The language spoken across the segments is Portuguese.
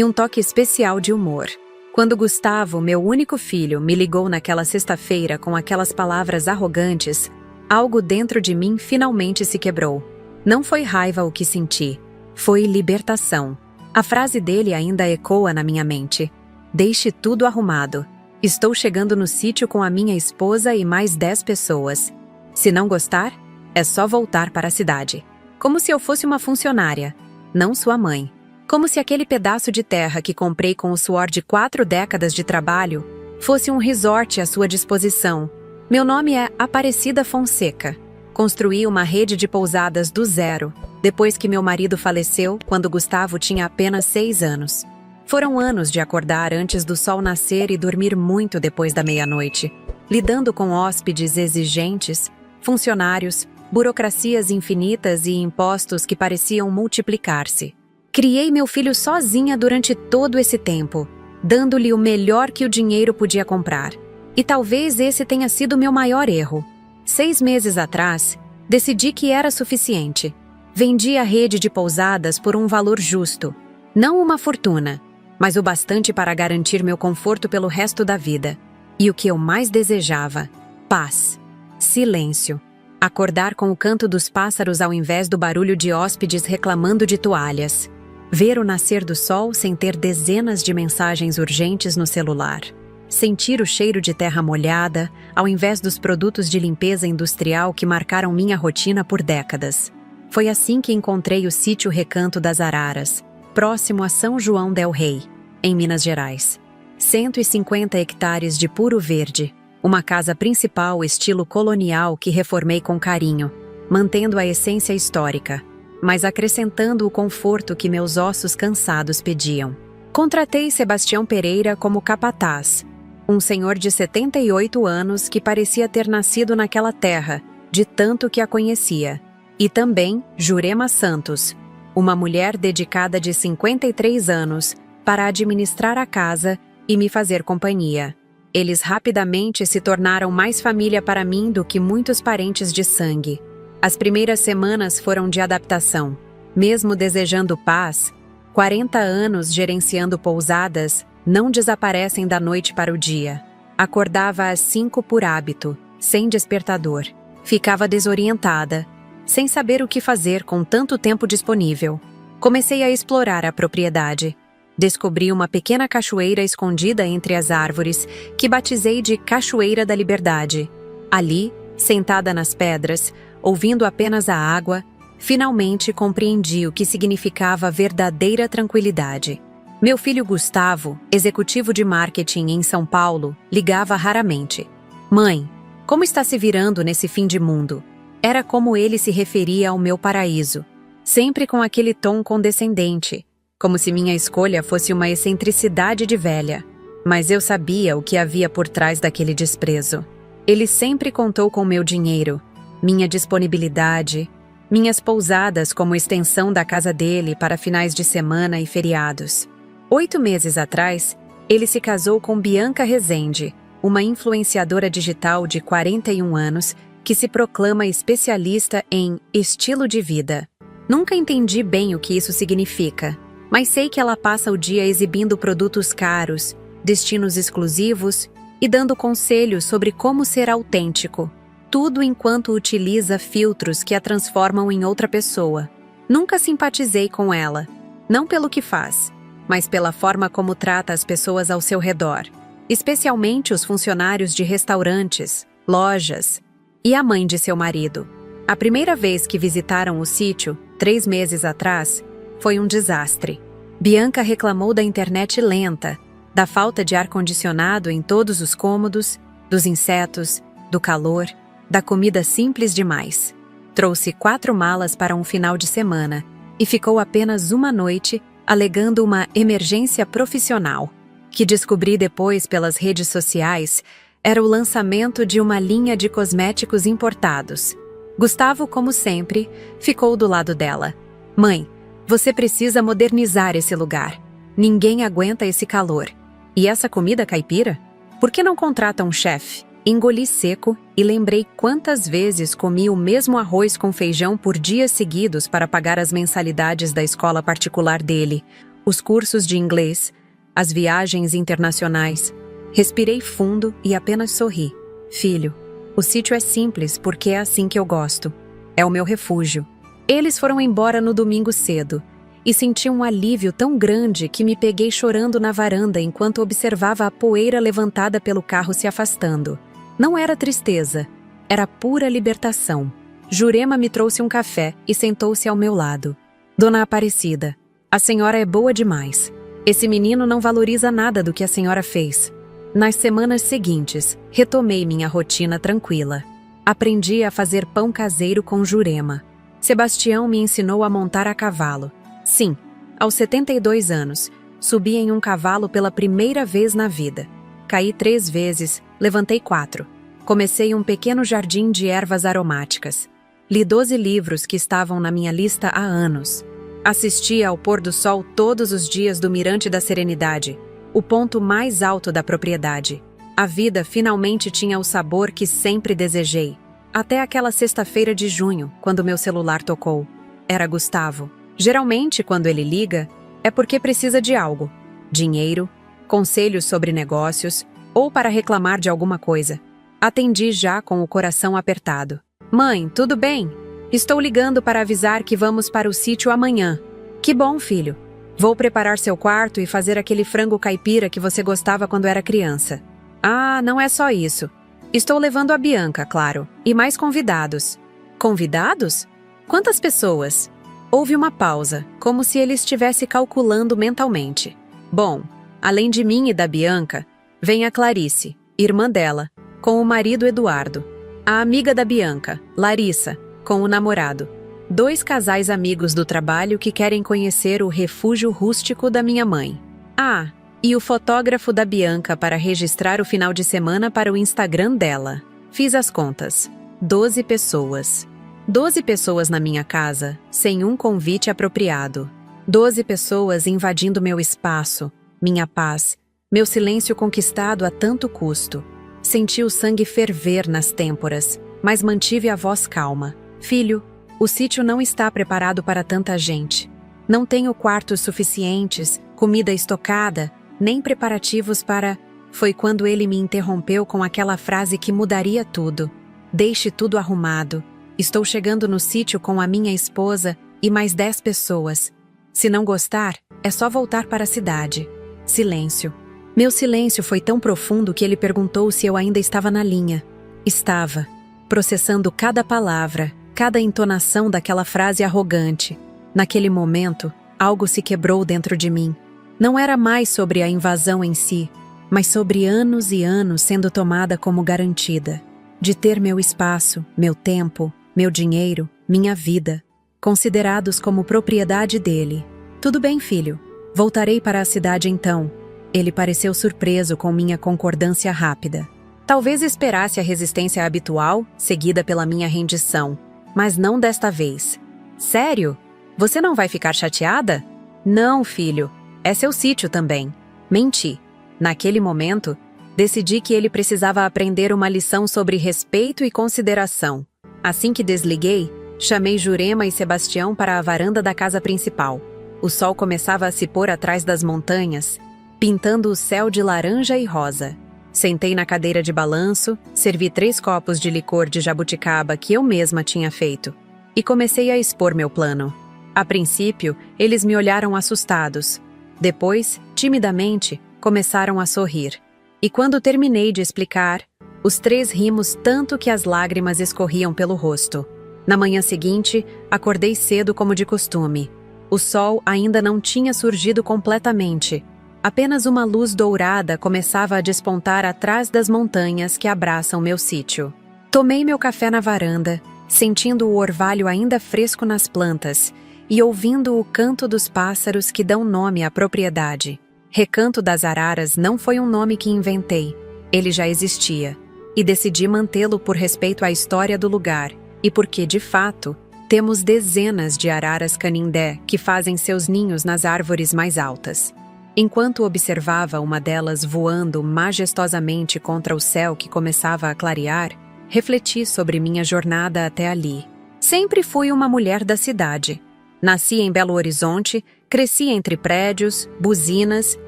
e um toque especial de humor. Quando Gustavo, meu único filho, me ligou naquela sexta-feira com aquelas palavras arrogantes, algo dentro de mim finalmente se quebrou. Não foi raiva o que senti, foi libertação. A frase dele ainda ecoa na minha mente. Deixe tudo arrumado. Estou chegando no sítio com a minha esposa e mais 10 pessoas. Se não gostar, é só voltar para a cidade. Como se eu fosse uma funcionária, não sua mãe. Como se aquele pedaço de terra que comprei com o suor de 4 décadas de trabalho fosse um resort à sua disposição. Meu nome é Aparecida Fonseca. Construí uma rede de pousadas do zero, depois que meu marido faleceu, quando Gustavo tinha apenas 6 anos. Foram anos de acordar antes do sol nascer e dormir muito depois da meia-noite, lidando com hóspedes exigentes, funcionários, burocracias infinitas e impostos que pareciam multiplicar-se. Criei meu filho sozinha durante todo esse tempo, dando-lhe o melhor que o dinheiro podia comprar. E talvez esse tenha sido meu maior erro. 6 meses atrás, decidi que era suficiente. Vendi a rede de pousadas por um valor justo. Não uma fortuna, mas o bastante para garantir meu conforto pelo resto da vida. E o que eu mais desejava: paz, silêncio. Acordar com o canto dos pássaros ao invés do barulho de hóspedes reclamando de toalhas. Ver o nascer do sol sem ter dezenas de mensagens urgentes no celular. Sentir o cheiro de terra molhada, ao invés dos produtos de limpeza industrial que marcaram minha rotina por décadas. Foi assim que encontrei o sítio Recanto das Araras, próximo a São João del Rei, em Minas Gerais. 150 hectares de puro verde, uma casa principal estilo colonial que reformei com carinho, mantendo a essência histórica, mas acrescentando o conforto que meus ossos cansados pediam. Contratei Sebastião Pereira como capataz, um senhor de 78 anos que parecia ter nascido naquela terra, de tanto que a conhecia. E também Jurema Santos, uma mulher dedicada de 53 anos, para administrar a casa e me fazer companhia. Eles rapidamente se tornaram mais família para mim do que muitos parentes de sangue. As primeiras semanas foram de adaptação. Mesmo desejando paz, 40 anos gerenciando pousadas não desaparecem da noite para o dia. Acordava às 5 por hábito, sem despertador. Ficava desorientada, sem saber o que fazer com tanto tempo disponível. Comecei a explorar a propriedade. Descobri uma pequena cachoeira escondida entre as árvores, que batizei de Cachoeira da Liberdade. Ali, sentada nas pedras, ouvindo apenas a água, finalmente compreendi o que significava verdadeira tranquilidade. Meu filho Gustavo, executivo de marketing em São Paulo, ligava raramente. Mãe, como está se virando nesse fim de mundo? Era como ele se referia ao meu paraíso, sempre com aquele tom condescendente, como se minha escolha fosse uma excentricidade de velha. Mas eu sabia o que havia por trás daquele desprezo. Ele sempre contou com meu dinheiro, minha disponibilidade, minhas pousadas como extensão da casa dele para finais de semana e feriados. 8 meses atrás, ele se casou com Bianca Rezende, uma influenciadora digital de 41 anos que se proclama especialista em estilo de vida. Nunca entendi bem o que isso significa, mas sei que ela passa o dia exibindo produtos caros, destinos exclusivos e dando conselhos sobre como ser autêntico. Tudo enquanto utiliza filtros que a transformam em outra pessoa. Nunca simpatizei com ela, não pelo que faz, mas pela forma como trata as pessoas ao seu redor, especialmente os funcionários de restaurantes, lojas e a mãe de seu marido. A primeira vez que visitaram o sítio, 3 meses atrás, foi um desastre. Bianca reclamou da internet lenta, da falta de ar-condicionado em todos os cômodos, dos insetos, do calor, da comida simples demais. Trouxe 4 malas para um final de semana e ficou apenas uma noite alegando uma emergência profissional, que descobri depois pelas redes sociais era o lançamento de uma linha de cosméticos importados. Gustavo, como sempre, ficou do lado dela. Mãe, você precisa modernizar esse lugar. Ninguém aguenta esse calor. E essa comida caipira? Por que não contrata um chefe? Engoli seco e lembrei quantas vezes comi o mesmo arroz com feijão por dias seguidos para pagar as mensalidades da escola particular dele. Os cursos de inglês, as viagens internacionais. Respirei fundo e apenas sorri. Filho, o sítio é simples porque é assim que eu gosto. É o meu refúgio. Eles foram embora no domingo cedo e senti um alívio tão grande que me peguei chorando na varanda enquanto observava a poeira levantada pelo carro se afastando. Não era tristeza, era pura libertação. Jurema me trouxe um café e sentou-se ao meu lado. Dona Aparecida, a senhora é boa demais. Esse menino não valoriza nada do que a senhora fez. Nas semanas seguintes, retomei minha rotina tranquila. Aprendi a fazer pão caseiro com Jurema. Sebastião me ensinou a montar a cavalo. Sim, aos 72 anos, subi em um cavalo pela primeira vez na vida. Caí 3 vezes, levantei 4. Comecei um pequeno jardim de ervas aromáticas. Li 12 livros que estavam na minha lista há anos. Assistia ao pôr do sol todos os dias do Mirante da Serenidade, o ponto mais alto da propriedade. A vida finalmente tinha o sabor que sempre desejei. Até aquela sexta-feira de junho, quando meu celular tocou. Era Gustavo. Geralmente, quando ele liga, é porque precisa de algo. Dinheiro, conselhos sobre negócios ou para reclamar de alguma coisa. Atendi já com o coração apertado. Mãe, tudo bem? Estou ligando para avisar que vamos para o sítio amanhã. Que bom, filho. Vou preparar seu quarto e fazer aquele frango caipira que você gostava quando era criança. Ah, não é só isso. Estou levando a Bianca, claro, e mais convidados. Convidados? Quantas pessoas? Houve uma pausa, como se ele estivesse calculando mentalmente. Bom, além de mim e da Bianca, vem a Clarice, irmã dela, com o marido Eduardo. A amiga da Bianca, Larissa, com o namorado. 2 casais amigos do trabalho que querem conhecer o refúgio rústico da minha mãe. Ah, e o fotógrafo da Bianca para registrar o final de semana para o Instagram dela. Fiz as contas. 12 pessoas. 12 pessoas na minha casa, sem um convite apropriado. 12 pessoas invadindo meu espaço, minha paz, meu silêncio conquistado a tanto custo. Senti o sangue ferver nas têmporas, mas mantive a voz calma. Filho, o sítio não está preparado para tanta gente. Não tenho quartos suficientes, comida estocada, nem preparativos para... Foi quando ele me interrompeu com aquela frase que mudaria tudo. Deixe tudo arrumado. Estou chegando no sítio com a minha esposa e mais 10 pessoas. Se não gostar, é só voltar para a cidade. Silêncio. Meu silêncio foi tão profundo que ele perguntou se eu ainda estava na linha. Estava, processando cada palavra, cada entonação daquela frase arrogante. Naquele momento, algo se quebrou dentro de mim. Não era mais sobre a invasão em si, mas sobre anos e anos sendo tomada como garantida. De ter meu espaço, meu tempo, meu dinheiro, minha vida, considerados como propriedade dele. Tudo bem, filho. Voltarei para a cidade então. Ele pareceu surpreso com minha concordância rápida. Talvez esperasse a resistência habitual, seguida pela minha rendição. Mas não desta vez. Sério? Você não vai ficar chateada? Não, filho. É seu sítio também. Menti. Naquele momento, decidi que ele precisava aprender uma lição sobre respeito e consideração. Assim que desliguei, chamei Jurema e Sebastião para a varanda da casa principal. O sol começava a se pôr atrás das montanhas, pintando o céu de laranja e rosa. Sentei na cadeira de balanço, servi 3 copos de licor de jabuticaba que eu mesma tinha feito, e comecei a expor meu plano. A princípio, eles me olharam assustados. Depois, timidamente, começaram a sorrir. E quando terminei de explicar, os 3 rimos tanto que as lágrimas escorriam pelo rosto. Na manhã seguinte, acordei cedo como de costume. O sol ainda não tinha surgido completamente. Apenas uma luz dourada começava a despontar atrás das montanhas que abraçam meu sítio. Tomei meu café na varanda, sentindo o orvalho ainda fresco nas plantas e ouvindo o canto dos pássaros que dão nome à propriedade. Recanto das Araras não foi um nome que inventei. Ele já existia. E decidi mantê-lo por respeito à história do lugar e porque, de fato, temos dezenas de araras canindé que fazem seus ninhos nas árvores mais altas. Enquanto observava uma delas voando majestosamente contra o céu que começava a clarear, refleti sobre minha jornada até ali. Sempre fui uma mulher da cidade. Nasci em Belo Horizonte Cresci entre prédios, buzinas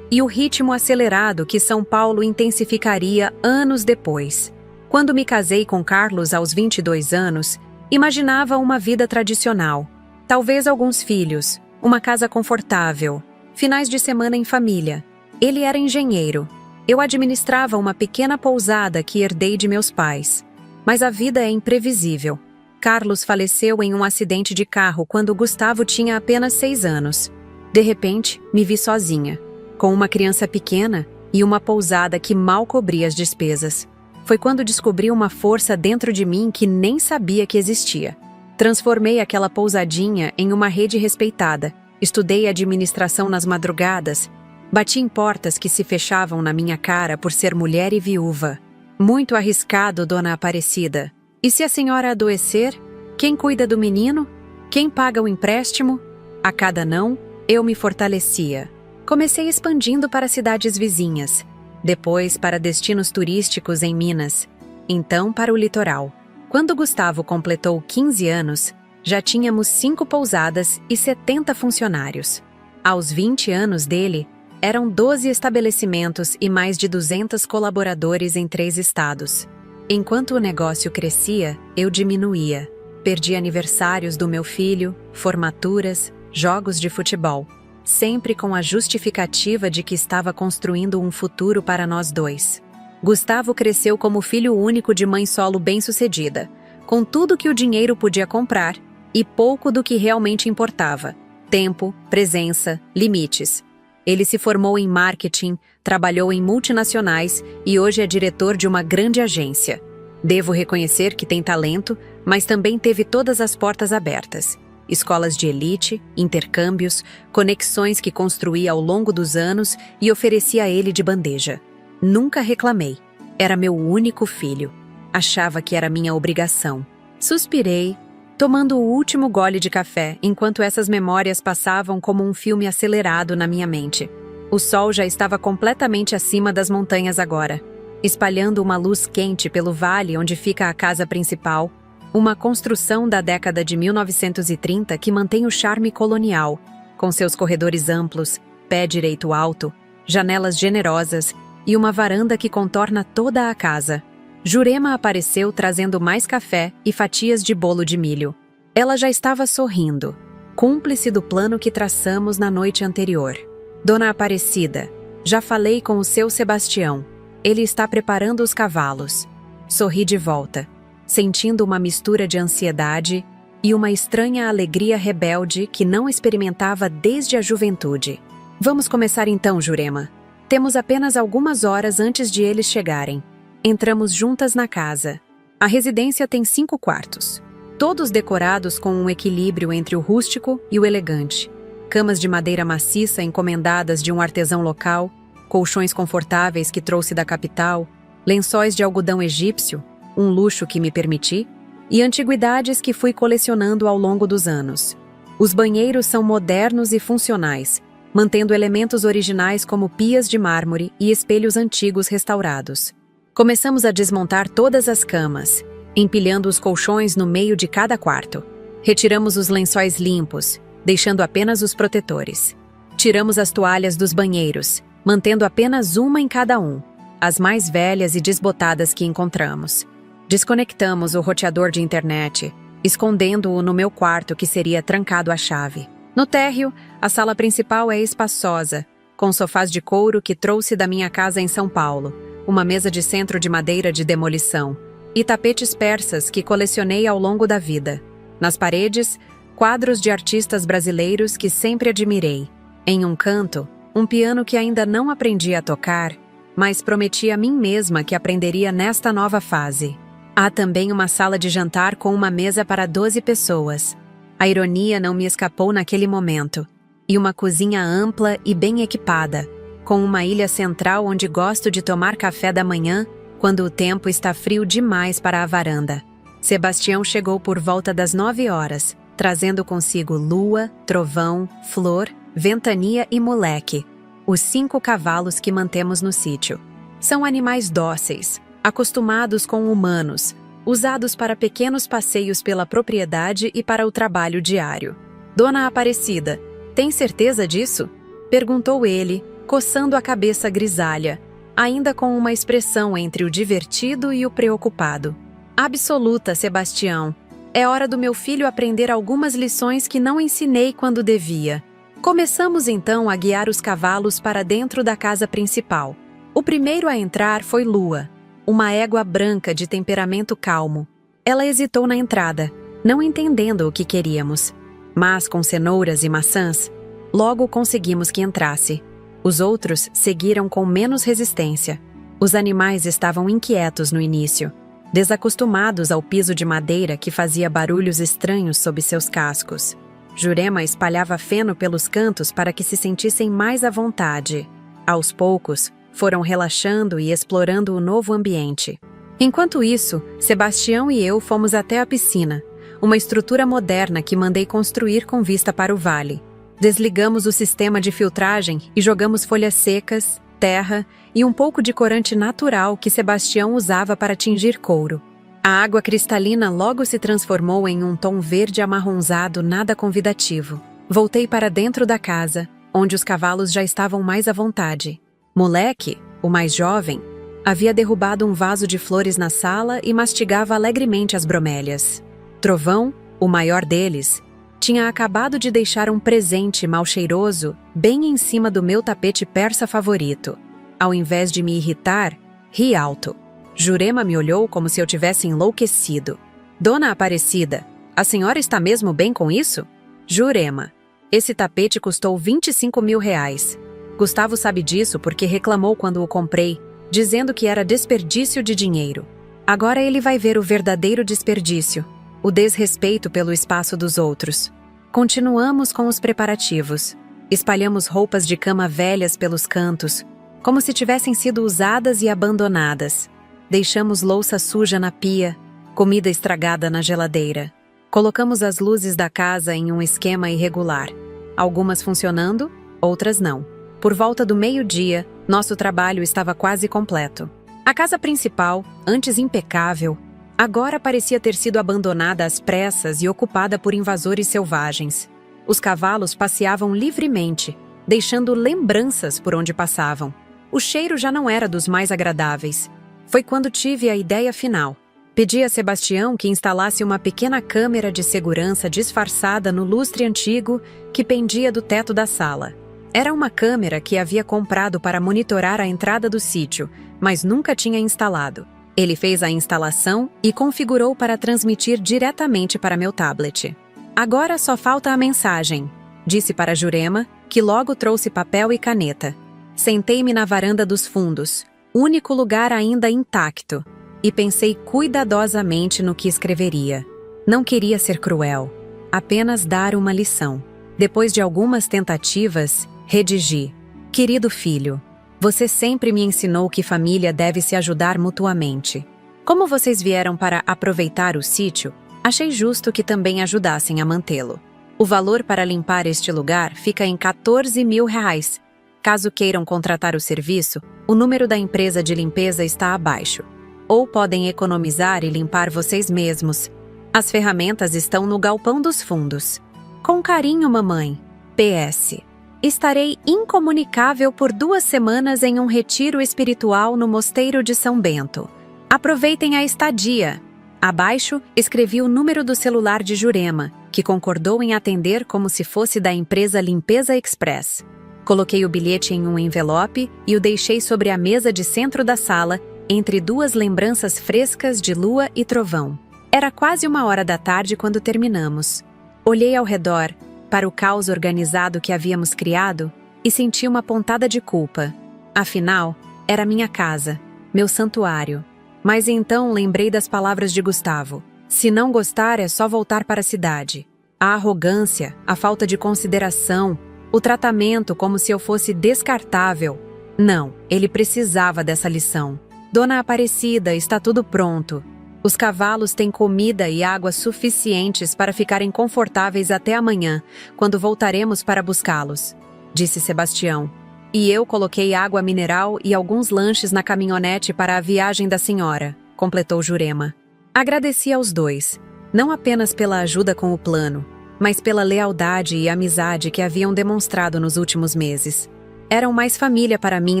e o ritmo acelerado que São Paulo intensificaria anos depois. Quando me casei com Carlos aos 22 anos, imaginava uma vida tradicional. Talvez alguns filhos, uma casa confortável, finais de semana em família. Ele era engenheiro. Eu administrava uma pequena pousada que herdei de meus pais. Mas a vida é imprevisível. Carlos faleceu em um acidente de carro quando Gustavo tinha apenas 6 anos. De repente, me vi sozinha, com uma criança pequena e uma pousada que mal cobria as despesas. Foi quando descobri uma força dentro de mim que nem sabia que existia. Transformei aquela pousadinha em uma rede respeitada. Estudei administração nas madrugadas. Bati em portas que se fechavam na minha cara por ser mulher e viúva. Muito arriscado, dona Aparecida. E se a senhora adoecer? Quem cuida do menino? Quem paga o empréstimo? A cada não, eu me fortalecia. Comecei expandindo para cidades vizinhas. Depois para destinos turísticos em Minas. Então para o litoral. Quando Gustavo completou 15 anos, já tínhamos 5 pousadas e 70 funcionários. Aos 20 anos dele, eram 12 estabelecimentos e mais de 200 colaboradores em 3 estados. Enquanto o negócio crescia, eu diminuía. Perdi aniversários do meu filho, formaturas, jogos de futebol. Sempre com a justificativa de que estava construindo um futuro para nós dois. Gustavo cresceu como filho único de mãe solo bem-sucedida, com tudo que o dinheiro podia comprar e pouco do que realmente importava: tempo, presença, limites. Ele se formou em marketing, trabalhou em multinacionais e hoje é diretor de uma grande agência. Devo reconhecer que tem talento, mas também teve todas as portas abertas. Escolas de elite, intercâmbios, conexões que construí ao longo dos anos e ofereci a ele de bandeja. Nunca reclamei. Era meu único filho. Achava que era minha obrigação. Suspirei, tomando o último gole de café, enquanto essas memórias passavam como um filme acelerado na minha mente. O sol já estava completamente acima das montanhas agora, espalhando uma luz quente pelo vale onde fica a casa principal, uma construção da década de 1930 que mantém o charme colonial, com seus corredores amplos, pé direito alto, janelas generosas e uma varanda que contorna toda a casa. Jurema apareceu trazendo mais café e fatias de bolo de milho. Ela já estava sorrindo, cúmplice do plano que traçamos na noite anterior. Dona Aparecida, já falei com o seu Sebastião. Ele está preparando os cavalos. Sorri de volta, sentindo uma mistura de ansiedade e uma estranha alegria rebelde que não experimentava desde a juventude. Vamos começar então, Jurema. Temos apenas algumas horas antes de eles chegarem. Entramos juntas na casa. A residência tem 5 quartos, todos decorados com um equilíbrio entre o rústico e o elegante. Camas de madeira maciça encomendadas de um artesão local, colchões confortáveis que trouxe da capital, lençóis de algodão egípcio, um luxo que me permiti, e antiguidades que fui colecionando ao longo dos anos. Os banheiros são modernos e funcionais, mantendo elementos originais como pias de mármore e espelhos antigos restaurados. Começamos a desmontar todas as camas, empilhando os colchões no meio de cada quarto. Retiramos os lençóis limpos, deixando apenas os protetores. Tiramos as toalhas dos banheiros, mantendo apenas uma em cada um, as mais velhas e desbotadas que encontramos. Desconectamos o roteador de internet, escondendo-o no meu quarto que seria trancado à chave. No térreo, a sala principal é espaçosa, com sofás de couro que trouxe da minha casa em São Paulo, uma mesa de centro de madeira de demolição e tapetes persas que colecionei ao longo da vida. Nas paredes, quadros de artistas brasileiros que sempre admirei. Em um canto, um piano que ainda não aprendi a tocar, mas prometi a mim mesma que aprenderia nesta nova fase. Há também uma sala de jantar com uma mesa para 12 pessoas. A ironia não me escapou naquele momento. E uma cozinha ampla e bem equipada, com uma ilha central onde gosto de tomar café da manhã quando o tempo está frio demais para a varanda. Sebastião chegou por volta das 9 horas, trazendo consigo lua, trovão, flor, ventania e moleque, os 5 cavalos que mantemos no sítio. São animais dóceis, acostumados com humanos, usados para pequenos passeios pela propriedade e para o trabalho diário. Dona Aparecida, Tem certeza disso? Perguntou ele, coçando a cabeça grisalha, ainda com uma expressão entre o divertido e o preocupado. Absoluta, Sebastião. É hora do meu filho aprender algumas lições que não ensinei quando devia. Começamos então a guiar os cavalos para dentro da casa principal. O primeiro a entrar foi Lua, uma égua branca de temperamento calmo. Ela hesitou na entrada, não entendendo o que queríamos. Mas com cenouras e maçãs, logo conseguimos que entrasse. Os outros seguiram com menos resistência. Os animais estavam inquietos no início, desacostumados ao piso de madeira que fazia barulhos estranhos sob seus cascos. Jurema espalhava feno pelos cantos para que se sentissem mais à vontade. Aos poucos, foram relaxando e explorando o novo ambiente. Enquanto isso, Sebastião e eu fomos até a piscina, uma estrutura moderna que mandei construir com vista para o vale. Desligamos o sistema de filtragem e jogamos folhas secas, terra e um pouco de corante natural que Sebastião usava para tingir couro. A água cristalina logo se transformou em um tom verde amarronzado nada convidativo. Voltei para dentro da casa, onde os cavalos já estavam mais à vontade. Moleque, o mais jovem, havia derrubado um vaso de flores na sala e mastigava alegremente as bromélias. Trovão, o maior deles, tinha acabado de deixar um presente mal cheiroso bem em cima do meu tapete persa favorito. Ao invés de me irritar, ri alto. Jurema me olhou como se eu tivesse enlouquecido. Dona Aparecida, a senhora está mesmo bem com isso? Jurema, esse tapete custou R$ 25.000. Gustavo sabe disso porque reclamou quando o comprei, dizendo que era desperdício de dinheiro. Agora ele vai ver o verdadeiro desperdício, o desrespeito pelo espaço dos outros. Continuamos com os preparativos. Espalhamos roupas de cama velhas pelos cantos, como se tivessem sido usadas e abandonadas. Deixamos louça suja na pia, comida estragada na geladeira. Colocamos as luzes da casa em um esquema irregular, algumas funcionando, outras não. Por volta do meio-dia, nosso trabalho estava quase completo. A casa principal, antes impecável, agora parecia ter sido abandonada às pressas e ocupada por invasores selvagens. Os cavalos passeavam livremente, deixando lembranças por onde passavam. O cheiro já não era dos mais agradáveis. Foi quando tive a ideia final. Pedi a Sebastião que instalasse uma pequena câmera de segurança disfarçada no lustre antigo que pendia do teto da sala. Era uma câmera que havia comprado para monitorar a entrada do sítio, mas nunca tinha instalado. Ele fez a instalação e configurou para transmitir diretamente para meu tablet. Agora só falta a mensagem, disse para Jurema, que logo trouxe papel e caneta. Sentei-me na varanda dos fundos, único lugar ainda intacto, e pensei cuidadosamente no que escreveria. Não queria ser cruel, apenas dar uma lição. Depois de algumas tentativas, redigi: Querido filho, você sempre me ensinou que família deve se ajudar mutuamente. Como vocês vieram para aproveitar o sítio, achei justo que também ajudassem a mantê-lo. O valor para limpar este lugar fica em R$ 14.000. Caso queiram contratar o serviço, o número da empresa de limpeza está abaixo. Ou podem economizar e limpar vocês mesmos. As ferramentas estão no galpão dos fundos. Com carinho, mamãe. PS. Estarei incomunicável por 2 semanas em um retiro espiritual no Mosteiro de São Bento. Aproveitem a estadia. Abaixo, escrevi o número do celular de Jurema, que concordou em atender como se fosse da empresa Limpeza Express. Coloquei o bilhete em um envelope e o deixei sobre a mesa de centro da sala, entre 2 lembranças frescas de lua e trovão. Era quase 1h da tarde quando terminamos. Olhei ao redor, para o caos organizado que havíamos criado, e senti uma pontada de culpa. Afinal, era minha casa, meu santuário. Mas então lembrei das palavras de Gustavo. Se não gostar, é só voltar para a cidade. A arrogância, a falta de consideração, o tratamento como se eu fosse descartável. Não, ele precisava dessa lição. Dona Aparecida, está tudo pronto. Os cavalos têm comida e água suficientes para ficarem confortáveis até amanhã, quando voltaremos para buscá-los, disse Sebastião. E eu coloquei água mineral e alguns lanches na caminhonete para a viagem da senhora, completou Jurema. Agradeci aos 2, não apenas pela ajuda com o plano, mas pela lealdade e amizade que haviam demonstrado nos últimos meses. Eram mais família para mim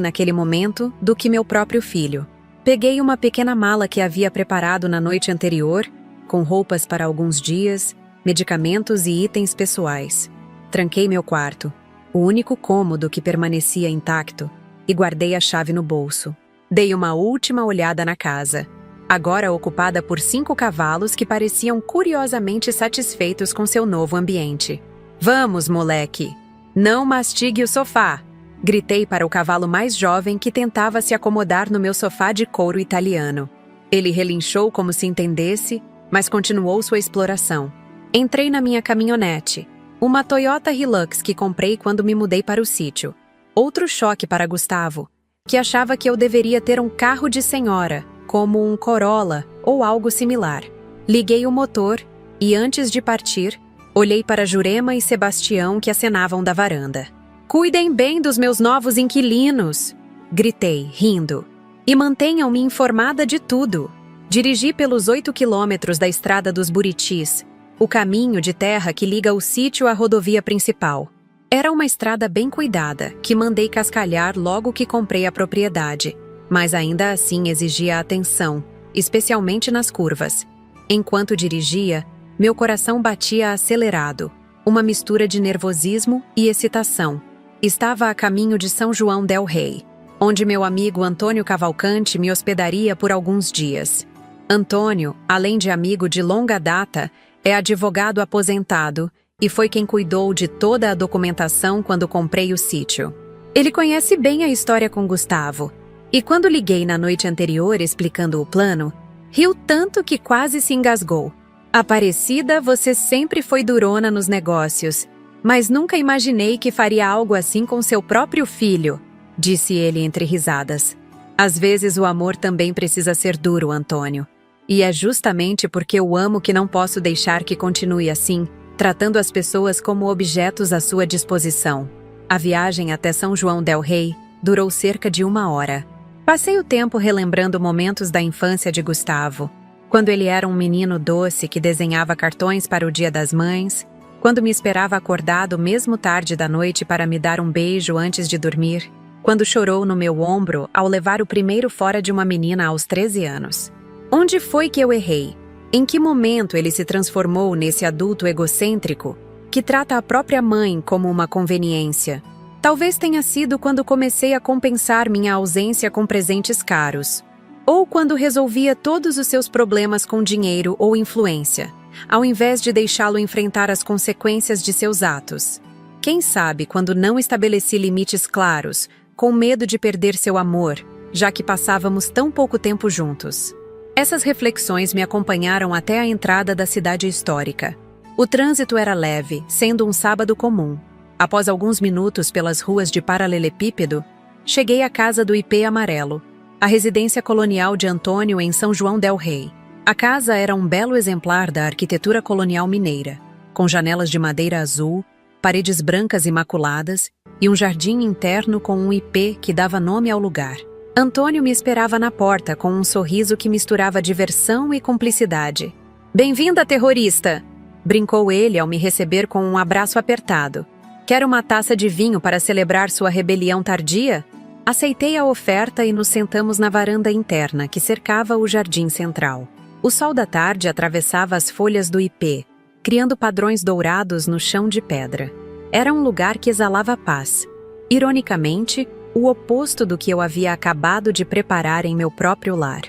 naquele momento do que meu próprio filho. Peguei uma pequena mala que havia preparado na noite anterior, com roupas para alguns dias, medicamentos e itens pessoais. Tranquei meu quarto, o único cômodo que permanecia intacto, e guardei a chave no bolso. Dei uma última olhada na casa, agora ocupada por 5 cavalos que pareciam curiosamente satisfeitos com seu novo ambiente. "Vamos, moleque! Não mastigue o sofá!" Gritei para o cavalo mais jovem que tentava se acomodar no meu sofá de couro italiano. Ele relinchou como se entendesse, mas continuou sua exploração. Entrei na minha caminhonete, uma Toyota Hilux que comprei quando me mudei para o sítio. Outro choque para Gustavo, que achava que eu deveria ter um carro de senhora, como um Corolla ou algo similar. Liguei o motor e, antes de partir, olhei para Jurema e Sebastião que acenavam da varanda. "Cuidem bem dos meus novos inquilinos!" Gritei, rindo. "E mantenham-me informada de tudo." Dirigi pelos 8 quilômetros da Estrada dos Buritis, o caminho de terra que liga o sítio à rodovia principal. Era uma estrada bem cuidada, que mandei cascalhar logo que comprei a propriedade, mas ainda assim exigia atenção, especialmente nas curvas. Enquanto dirigia, meu coração batia acelerado, uma mistura de nervosismo e excitação. Estava a caminho de São João del Rei, onde meu amigo Antônio Cavalcante me hospedaria por alguns dias. Antônio, além de amigo de longa data, é advogado aposentado e foi quem cuidou de toda a documentação quando comprei o sítio. Ele conhece bem a história com Gustavo, e quando liguei na noite anterior explicando o plano, riu tanto que quase se engasgou. "Aparecida, você sempre foi durona nos negócios, mas nunca imaginei que faria algo assim com seu próprio filho", disse ele entre risadas. "Às vezes o amor também precisa ser duro, Antônio. E é justamente porque eu amo que não posso deixar que continue assim, tratando as pessoas como objetos à sua disposição." A viagem até São João del Rei durou cerca de 1 hora. Passei o tempo relembrando momentos da infância de Gustavo, quando ele era um menino doce que desenhava cartões para o Dia das Mães, quando me esperava acordado mesmo tarde da noite para me dar um beijo antes de dormir, quando chorou no meu ombro ao levar o primeiro fora de uma menina aos 13 anos. Onde foi que eu errei? Em que momento ele se transformou nesse adulto egocêntrico que trata a própria mãe como uma conveniência? Talvez tenha sido quando comecei a compensar minha ausência com presentes caros, ou quando resolvia todos os seus problemas com dinheiro ou influência, ao invés de deixá-lo enfrentar as consequências de seus atos. Quem sabe quando não estabeleci limites claros, com medo de perder seu amor, já que passávamos tão pouco tempo juntos. Essas reflexões me acompanharam até a entrada da cidade histórica. O trânsito era leve, sendo um sábado comum. Após alguns minutos pelas ruas de paralelepípedo, cheguei à casa do IP Amarelo, a residência colonial de Antônio em São João del Rei. A casa era um belo exemplar da arquitetura colonial mineira, com janelas de madeira azul, paredes brancas imaculadas e um jardim interno com um IP que dava nome ao lugar. Antônio me esperava na porta com um sorriso que misturava diversão e cumplicidade. "Bem-vinda, terrorista!" brincou ele ao me receber com um abraço apertado. "Quer uma taça de vinho para celebrar sua rebelião tardia?" Aceitei a oferta e nos sentamos na varanda interna que cercava o jardim central. O sol da tarde atravessava as folhas do ipê, criando padrões dourados no chão de pedra. Era um lugar que exalava paz. Ironicamente, o oposto do que eu havia acabado de preparar em meu próprio lar.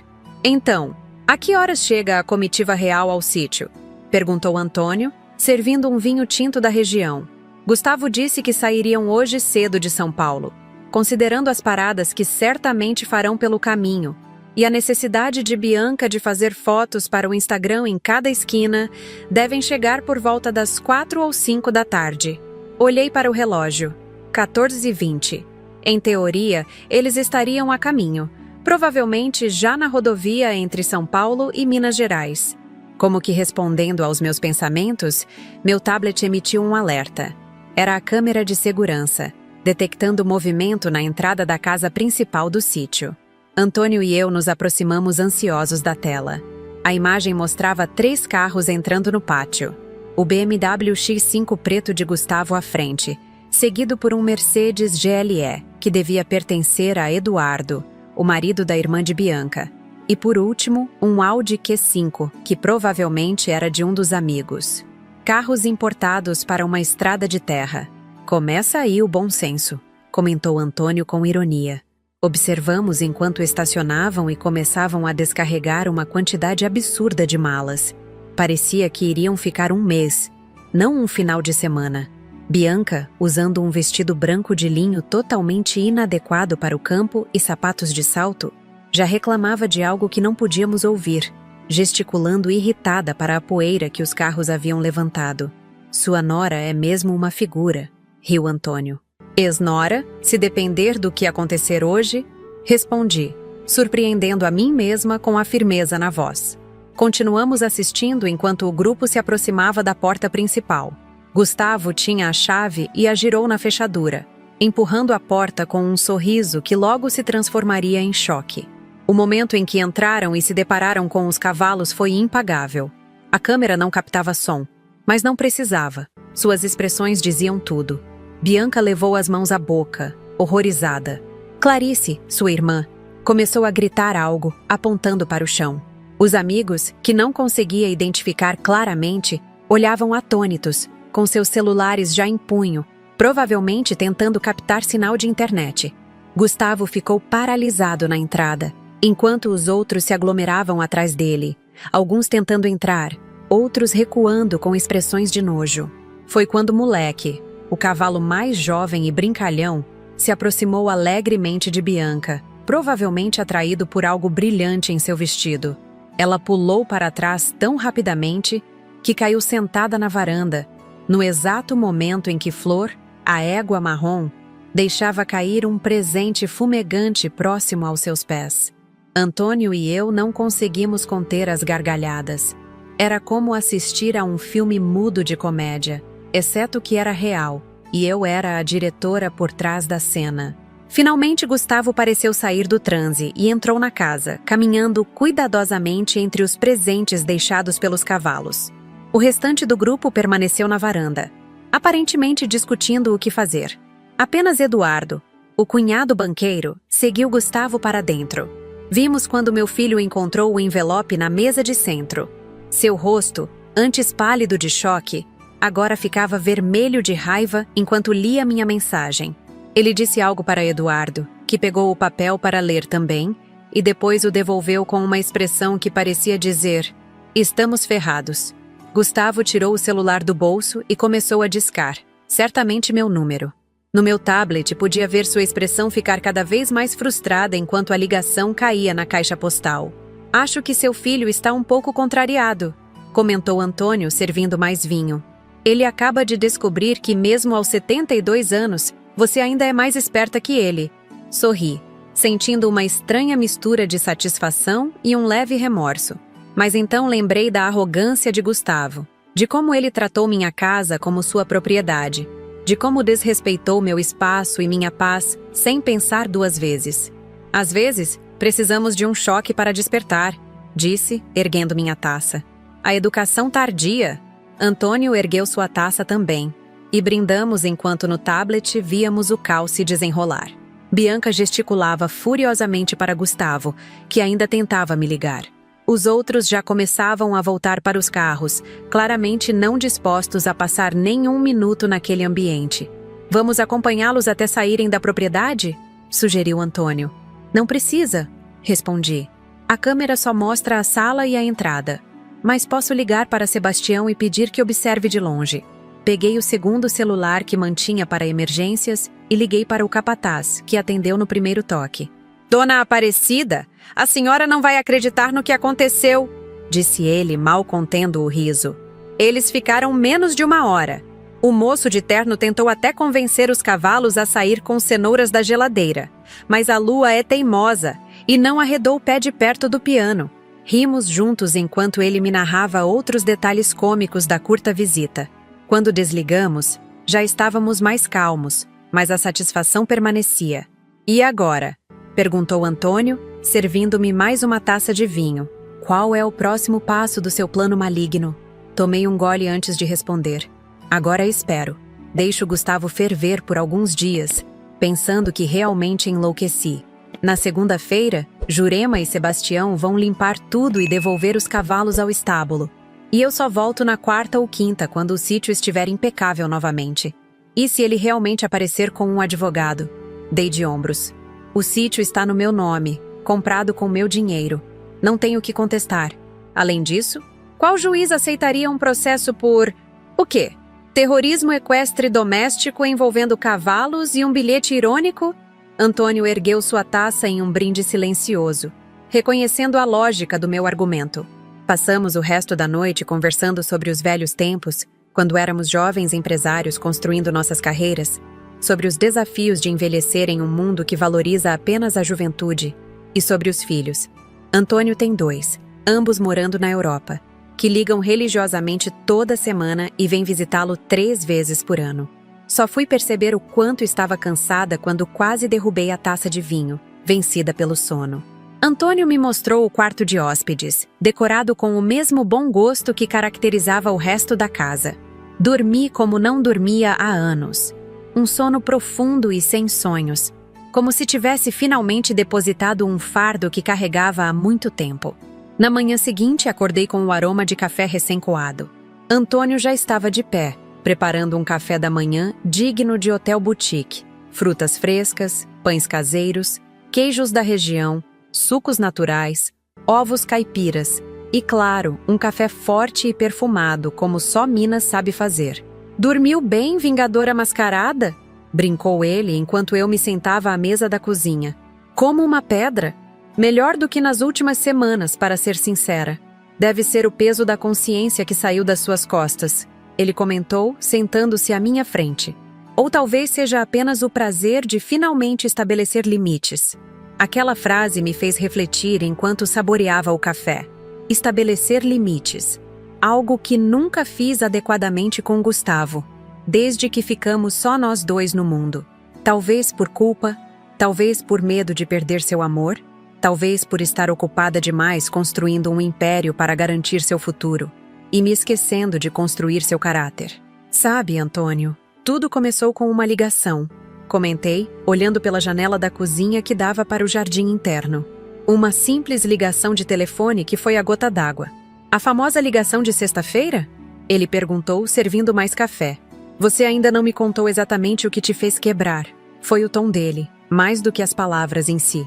"Então, a que horas chega a comitiva real ao sítio?" perguntou Antônio, servindo um vinho tinto da região. Gustavo disse que sairiam hoje cedo de São Paulo, considerando as paradas que certamente farão pelo caminho, e a necessidade de Bianca de fazer fotos para o Instagram em cada esquina, devem chegar por volta das 4 ou 5 da tarde. Olhei para o relógio. 14h20. Em teoria, eles estariam a caminho, provavelmente já na rodovia entre São Paulo e Minas Gerais. Como que respondendo aos meus pensamentos, meu tablet emitiu um alerta. Era a câmera de segurança, detectando movimento na entrada da casa principal do sítio. Antônio e eu nos aproximamos ansiosos da tela. A imagem mostrava 3 carros entrando no pátio. o BMW X5 preto de Gustavo à frente, seguido por um Mercedes GLE, que devia pertencer a Eduardo, o marido da irmã de Bianca, e por último, um Audi Q5, que provavelmente era de um dos amigos. Carros importados para uma estrada de terra. Começa aí o bom senso, comentou Antônio com ironia. Observamos enquanto estacionavam e começavam a descarregar uma quantidade absurda de malas. Parecia que iriam ficar um mês, não um final de semana. Bianca, usando um vestido branco de linho totalmente inadequado para o campo e sapatos de salto, já reclamava de algo que não podíamos ouvir, gesticulando irritada para a poeira que os carros haviam levantado. Sua nora é mesmo uma figura, riu Antônio. Ex-nora, se depender do que acontecer hoje, respondi, surpreendendo a mim mesma com a firmeza na voz. Continuamos assistindo enquanto o grupo se aproximava da porta principal. Gustavo tinha a chave e a girou na fechadura, empurrando a porta com um sorriso que logo se transformaria em choque. O momento em que entraram e se depararam com os cavalos foi impagável. A câmera não captava som, mas não precisava. Suas expressões diziam tudo. Bianca levou as mãos à boca, horrorizada. Clarice, sua irmã, começou a gritar algo, apontando para o chão. Os amigos, que não conseguia identificar claramente, olhavam atônitos, com seus celulares já em punho, provavelmente tentando captar sinal de internet. Gustavo ficou paralisado na entrada, enquanto os outros se aglomeravam atrás dele, alguns tentando entrar, outros recuando com expressões de nojo. Foi quando o moleque, o cavalo mais jovem e brincalhão, se aproximou alegremente de Bianca, provavelmente atraído por algo brilhante em seu vestido. Ela pulou para trás tão rapidamente que caiu sentada na varanda, no exato momento em que Flor, a égua marrom, deixava cair um presente fumegante próximo aos seus pés. Antônio e eu não conseguimos conter as gargalhadas. Era como assistir a um filme mudo de comédia, exceto que era real, e eu era a diretora por trás da cena. Finalmente Gustavo pareceu sair do transe e entrou na casa, caminhando cuidadosamente entre os presentes deixados pelos cavalos. O restante do grupo permaneceu na varanda, aparentemente discutindo o que fazer. Apenas Eduardo, o cunhado banqueiro, seguiu Gustavo para dentro. Vimos quando meu filho encontrou o envelope na mesa de centro. Seu rosto, antes pálido de choque, agora ficava vermelho de raiva enquanto lia minha mensagem. Ele disse algo para Eduardo, que pegou o papel para ler também, e depois o devolveu com uma expressão que parecia dizer: "Estamos ferrados." Gustavo tirou o celular do bolso e começou a discar, certamente meu número. No meu tablet podia ver sua expressão ficar cada vez mais frustrada enquanto a ligação caía na caixa postal. "Acho que seu filho está um pouco contrariado", comentou Antônio, servindo mais vinho. "Ele acaba de descobrir que mesmo aos 72 anos, você ainda é mais esperta que ele." Sorri, sentindo uma estranha mistura de satisfação e um leve remorso. Mas então lembrei da arrogância de Gustavo, de como ele tratou minha casa como sua propriedade, de como desrespeitou meu espaço e minha paz sem pensar duas vezes. "Às vezes, precisamos de um choque para despertar", disse, erguendo minha taça. "A educação tardia." Antônio ergueu sua taça também, e brindamos enquanto no tablet víamos o caos se desenrolar. Bianca gesticulava furiosamente para Gustavo, que ainda tentava me ligar. Os outros já começavam a voltar para os carros, claramente não dispostos a passar nenhum minuto naquele ambiente. "Vamos acompanhá-los até saírem da propriedade?" sugeriu Antônio. "Não precisa", respondi. "A câmera só mostra a sala e a entrada. Mas posso ligar para Sebastião e pedir que observe de longe." Peguei o segundo celular que mantinha para emergências e liguei para o capataz, que atendeu no primeiro toque. "Dona Aparecida, a senhora não vai acreditar no que aconteceu", disse ele, mal contendo o riso. "Eles ficaram menos de 1 hora. O moço de terno tentou até convencer os cavalos a sair com cenouras da geladeira, mas a lua é teimosa e não arredou o pé de perto do piano." Rimos juntos enquanto ele me narrava outros detalhes cômicos da curta visita. Quando desligamos, já estávamos mais calmos, mas a satisfação permanecia. "E agora?" perguntou Antônio, servindo-me mais uma taça de vinho. "Qual é o próximo passo do seu plano maligno?" Tomei um gole antes de responder. Agora espero. Deixo Gustavo ferver por alguns dias, pensando que realmente enlouqueci. Na segunda-feira, Jurema e Sebastião vão limpar tudo e devolver os cavalos ao estábulo. E eu só volto na quarta ou quinta, quando o sítio estiver impecável novamente. E se ele realmente aparecer com um advogado? Dei de ombros. O sítio está no meu nome, comprado com meu dinheiro. Não tenho o que contestar. Além disso, qual juiz aceitaria um processo por... o quê? Terrorismo equestre doméstico envolvendo cavalos e um bilhete irônico? Antônio ergueu sua taça em um brinde silencioso, reconhecendo a lógica do meu argumento. Passamos o resto da noite conversando sobre os velhos tempos, quando éramos jovens empresários construindo nossas carreiras, sobre os desafios de envelhecer em um mundo que valoriza apenas a juventude, e sobre os filhos. Antônio tem 2, ambos morando na Europa, que ligam religiosamente toda semana e vêm visitá-lo 3 vezes por ano. Só fui perceber o quanto estava cansada quando quase derrubei a taça de vinho, vencida pelo sono. Antônio me mostrou o quarto de hóspedes, decorado com o mesmo bom gosto que caracterizava o resto da casa. Dormi como não dormia há anos. Um sono profundo e sem sonhos, como se tivesse finalmente depositado um fardo que carregava há muito tempo. Na manhã seguinte, acordei com o aroma de café recém-coado. Antônio já estava de pé, preparando um café da manhã digno de hotel boutique. Frutas frescas, pães caseiros, queijos da região, sucos naturais, ovos caipiras e, claro, um café forte e perfumado, como só Minas sabe fazer. "Dormiu bem, vingadora mascarada?" brincou ele enquanto eu me sentava à mesa da cozinha. "Como uma pedra. Melhor do que nas últimas semanas, para ser sincera. Deve ser o peso da consciência que saiu das suas costas", ele comentou, sentando-se à minha frente. "Ou talvez seja apenas o prazer de finalmente estabelecer limites." Aquela frase me fez refletir enquanto saboreava o café. Estabelecer limites. Algo que nunca fiz adequadamente com Gustavo, desde que ficamos só nós 2 no mundo. Talvez por culpa, talvez por medo de perder seu amor, talvez por estar ocupada demais construindo um império para garantir seu futuro, e me esquecendo de construir seu caráter. "Sabe, Antônio, tudo começou com uma ligação", comentei, olhando pela janela da cozinha que dava para o jardim interno. Uma simples ligação de telefone que foi a gota d'água. "A famosa ligação de sexta-feira?" ele perguntou, servindo mais café. "Você ainda não me contou exatamente o que te fez quebrar." Foi o tom dele, mais do que as palavras em si.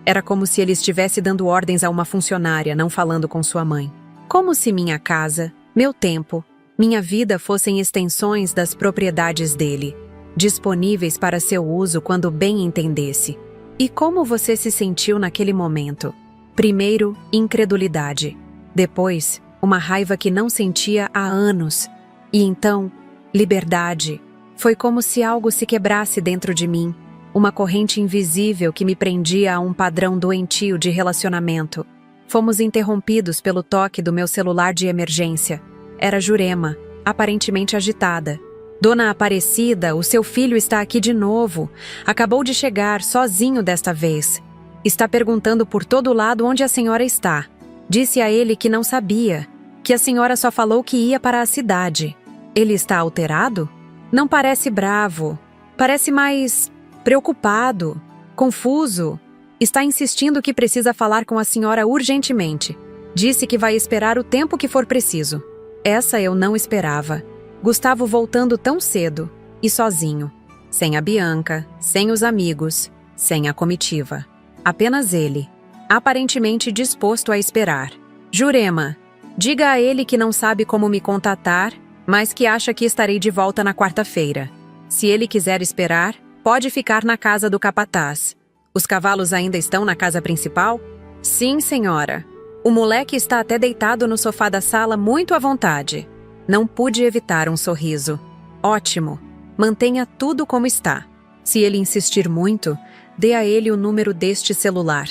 Era como se ele estivesse dando ordens a uma funcionária, não falando com sua mãe. Como se minha casa, meu tempo, minha vida fossem extensões das propriedades dele, disponíveis para seu uso quando bem entendesse. "E como você se sentiu naquele momento?" Primeiro, incredulidade. Depois, uma raiva que não sentia há anos. E então, liberdade. Foi como se algo se quebrasse dentro de mim, uma corrente invisível que me prendia a um padrão doentio de relacionamento. Fomos interrompidos pelo toque do meu celular de emergência. Era Jurema, aparentemente agitada. "Dona Aparecida, o seu filho está aqui de novo. Acabou de chegar, sozinho desta vez. Está perguntando por todo lado onde a senhora está. Disse a ele que não sabia, que a senhora só falou que ia para a cidade. Ele está alterado? Não parece bravo. Parece mais preocupado, confuso. Está insistindo que precisa falar com a senhora urgentemente. Disse que vai esperar o tempo que for preciso." Essa eu não esperava. Gustavo voltando tão cedo, e sozinho. Sem a Bianca, sem os amigos, sem a comitiva. Apenas ele, aparentemente disposto a esperar. "Jurema, diga a ele que não sabe como me contatar, mas que acha que estarei de volta na quarta-feira. Se ele quiser esperar, pode ficar na casa do capataz. Os cavalos ainda estão na casa principal?" "Sim, senhora. O moleque está até deitado no sofá da sala muito à vontade." Não pude evitar um sorriso. "Ótimo. Mantenha tudo como está. Se ele insistir muito, dê a ele o número deste celular,